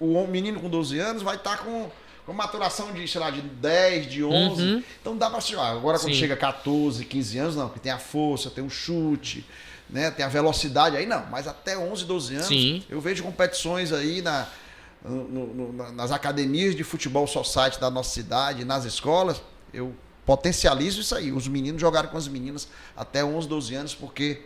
o menino com 12 anos vai estar com maturação de, sei lá, de 10, de 11. Então dá para assistir. Agora quando chega a 14, 15 anos, não, porque tem a força, tem o chute, né, tem a velocidade, aí não. Mas até 11, 12 anos, eu vejo competições aí nas academias de futebol society da nossa cidade, nas escolas, eu potencializo isso aí. Os meninos jogaram com as meninas até 11, 12 anos, porque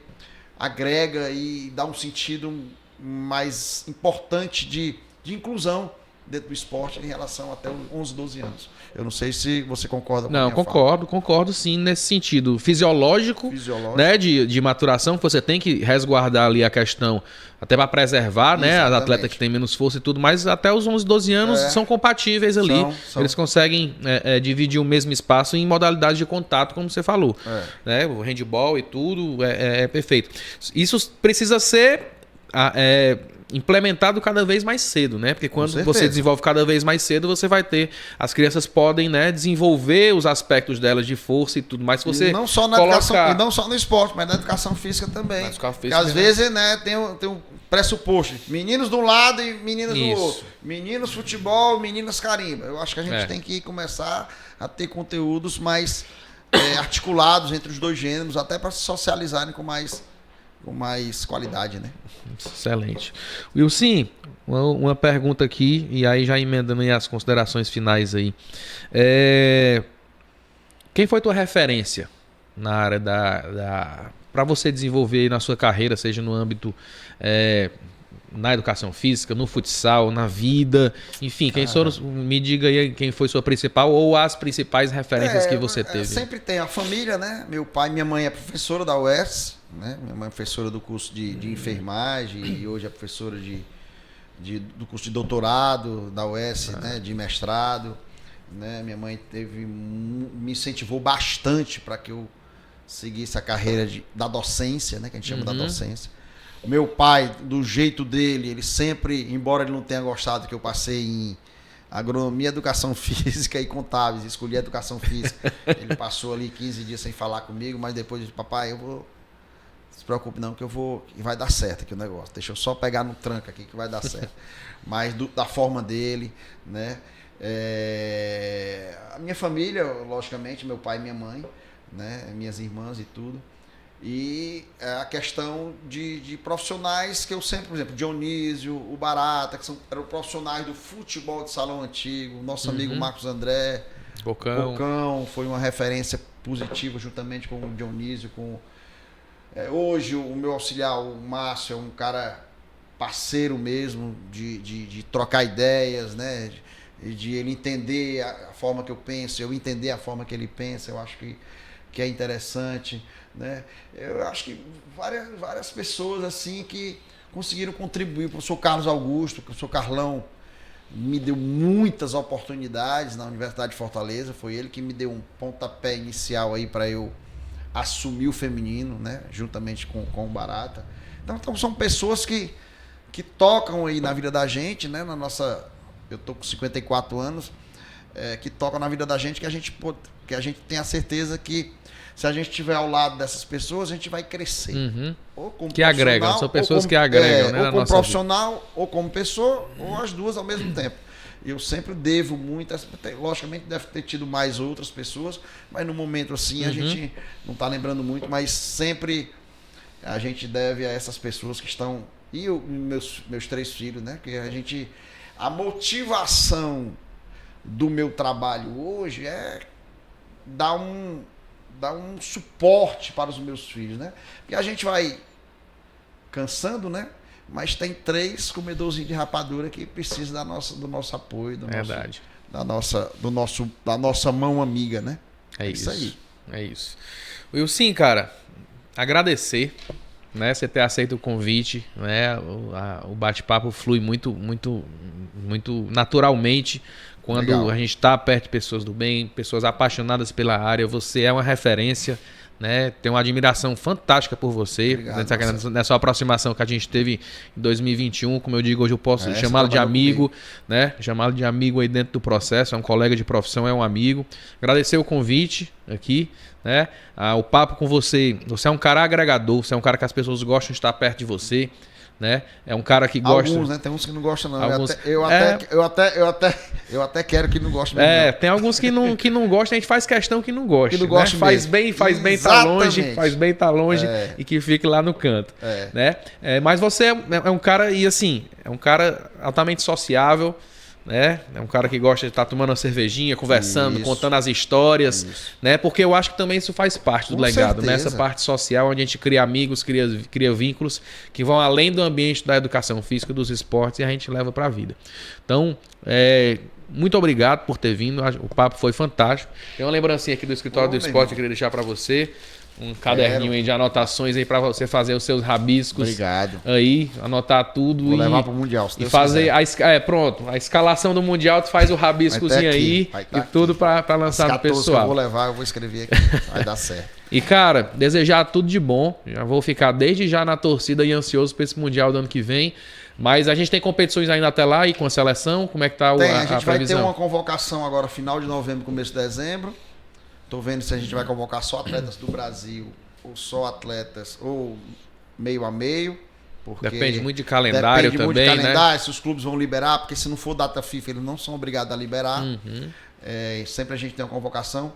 agrega e dá um sentido mais importante de inclusão dentro do esporte em relação até 11, 12 anos. Eu não sei se você concorda com a minha fala. Concordo sim, nesse sentido fisiológico. Né, de maturação, que você tem que resguardar ali a questão, até para preservar, né, as atletas que têm menos força e tudo, mas até os 11, 12 anos são compatíveis ali. Eles conseguem dividir o mesmo espaço em modalidade de contato, como você falou. Né, o handball e tudo é perfeito. Isso precisa ser implementado cada vez mais cedo, né? Porque quando você desenvolve cada vez mais cedo, você vai ter... As crianças podem, né, desenvolver os aspectos delas de força e tudo mais. Você e não só na educação, e não só no esporte, mas na educação física também. Porque às vezes, né, tem um pressuposto. Meninos de um lado e meninas do outro. Meninos futebol, meninas carimba. Eu acho que a gente tem que começar a ter conteúdos mais articulados entre os dois gêneros, até para se socializarem com mais qualidade, né? Excelente. Wilson, uma pergunta aqui, e aí já emendando aí as considerações finais aí. Quem foi tua referência na área para você desenvolver na sua carreira, seja no âmbito na educação física, no futsal, na vida, enfim, me diga aí quem foi sua principal ou as principais referências que você teve. Sempre tem a família, né? Meu pai e minha mãe é professora da UES, né? Minha mãe é professora do curso de enfermagem e hoje é professora do curso de doutorado da UES, né? De mestrado, né? Minha mãe me incentivou bastante para que eu seguisse a carreira da docência, né? Que a gente chama da docência. Meu pai, do jeito dele, ele sempre, embora ele não tenha gostado que eu passei em agronomia, educação física e contábeis, escolhi a educação física. Ele passou ali 15 dias sem falar comigo, mas depois disse, papai, não se preocupe não, que vai dar certo aqui o negócio. Deixa eu só pegar no tranco aqui que vai dar certo. Mas da forma dele, né? A minha família, logicamente, meu pai e minha mãe, né? Minhas irmãs e tudo. E a questão de profissionais que eu sempre, por exemplo, Dionísio, o Barata, que eram profissionais do futebol de salão antigo, nosso amigo Marcos André, Bocão foi uma referência positiva juntamente com o Dionísio. Hoje o meu auxiliar, o Márcio, é um cara parceiro mesmo de trocar ideias, né? De ele entender a forma que eu penso, eu entender a forma que ele pensa, eu acho que é interessante, né? Eu acho que várias pessoas assim que conseguiram contribuir. O professor Carlos Augusto, o professor Carlão me deu muitas oportunidades na Universidade de Fortaleza, foi ele que me deu um pontapé inicial aí para eu assumir o feminino, né? Juntamente com o Barata. Então são pessoas que tocam aí na vida da gente, né? Eu tô com 54 anos, que tocam na vida da gente, que a gente tem a certeza que se a gente estiver ao lado dessas pessoas, a gente vai crescer. Ou como que agregam, são pessoas que agregam, né? Ou como profissional, vida. Ou como pessoa, ou as duas ao mesmo tempo. Eu sempre devo muito, logicamente deve ter tido mais outras pessoas, mas no momento assim a gente não está lembrando muito, mas sempre a gente deve a essas pessoas que estão... E meus 3 filhos, né? Que a motivação do meu trabalho hoje é dar um suporte para os meus filhos, né? Porque a gente vai cansando, né? Mas tem 3 comedorzinhos de rapadura que precisam do nosso apoio, da nossa mão amiga, né? É isso aí. É isso. Wilson, cara, agradecer, né? Você ter aceito o convite, né? O bate-papo flui muito, muito, muito naturalmente. Quando a gente está perto de pessoas do bem, pessoas apaixonadas pela área, você é uma referência, né? Tenho uma admiração fantástica por você. Obrigado, nessa aproximação que a gente teve em 2021, como eu digo, hoje eu posso chamá-lo de amigo, comigo, né? Chamá-lo de amigo aí dentro do processo, é um colega de profissão, é um amigo. Agradecer o convite aqui, né? O papo com você. Você é um cara agregador, você é um cara que as pessoas gostam de estar perto de você, né? É um cara que gosta... Alguns, né? Tem uns que não gostam, não. Alguns... Eu até quero que não gostem. Tem alguns que não gostam, a gente faz questão que não gosta. Que não gosta, né? Faz bem tá longe, faz bem tá longe e que fique lá no canto. Né? Mas você é um cara, e assim, é um cara altamente sociável, né? É um cara que gosta de estar tomando uma cervejinha, conversando, contando as histórias, né? Porque eu acho que também isso faz parte do legado, né? Essa parte social onde a gente cria amigos, cria vínculos que vão além do ambiente da educação física, dos esportes, e a gente leva para a vida. Então, muito obrigado por ter vindo, o papo foi fantástico. Tem uma lembrancinha aqui do Escritório do Esporte que eu queria deixar para você. Um caderninho aí de anotações aí para você fazer os seus rabiscos. Obrigado. Aí, anotar tudo. Vou levar pro Mundial, se e Deus fazer pronto, a escalação do Mundial, tu faz o rabiscozinho aí e tudo para lançar no pessoal. Eu vou levar, eu vou escrever aqui, vai dar certo. E cara, desejar tudo de bom. Já vou ficar desde já na torcida e ansioso para esse Mundial do ano que vem. Mas a gente tem competições ainda até lá e com a seleção, como é que tá a gente vai previsão? ter uma convocação agora final de novembro, começo de dezembro. Tô vendo se a gente vai convocar só atletas do Brasil ou só atletas ou meio a meio. Porque depende muito de calendário também, muito de calendário, né? Se os clubes vão liberar, porque se não for data FIFA, eles não são obrigados a liberar. Sempre a gente tem uma convocação.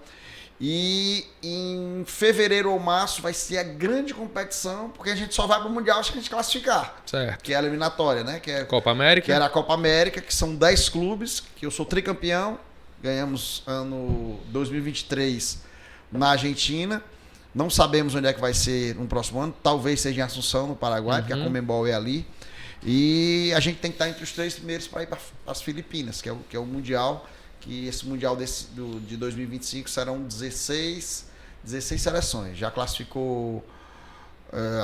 E em fevereiro ou março vai ser a grande competição, porque a gente só vai para o Mundial se a gente classificar. Certo. Que é a eliminatória, né? Que é Copa América. Que era a Copa América, que são 10 clubes, que eu sou tricampeão. Ganhamos ano 2023 na Argentina. Não sabemos onde é que vai ser no próximo ano. Talvez seja em Assunção, no Paraguai, porque a Conmebol é ali. E a gente tem que estar entre os 3 primeiros para ir para as Filipinas, que é o Mundial. Que esse Mundial de 2025 serão 16 seleções. Já classificou,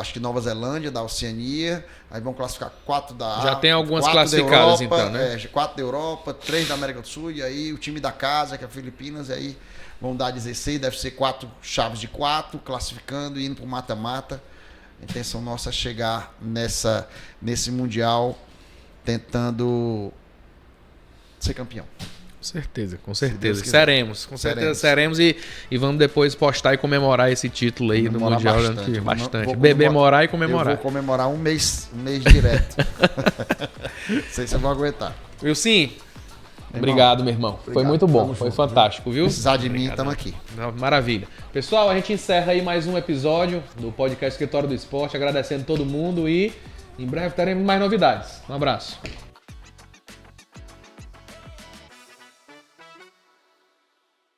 acho que Nova Zelândia, da Oceania. Aí vão classificar 4 da África. Já tem algumas classificadas, Europa, então, né? 4 da Europa, 3 da América do Sul. E aí o time da casa, que é a Filipinas, e aí vão dar 16. Deve ser 4 chaves de 4, classificando e indo para o mata-mata. A intenção nossa é chegar nesse Mundial tentando ser campeão. Com certeza. Seremos, com certeza seremos e vamos depois postar e comemorar esse título aí no Mundial bastante. Beber, morar e comemorar. Eu vou comemorar um mês direto. Não sei se eu vou aguentar. Wilson, obrigado, meu irmão. Obrigado. Foi muito bom, foi fantástico, viu? Precisar de mim, estamos aqui. Maravilha. Pessoal, a gente encerra aí mais um episódio do podcast Escritório do Esporte, agradecendo todo mundo e em breve teremos mais novidades. Um abraço.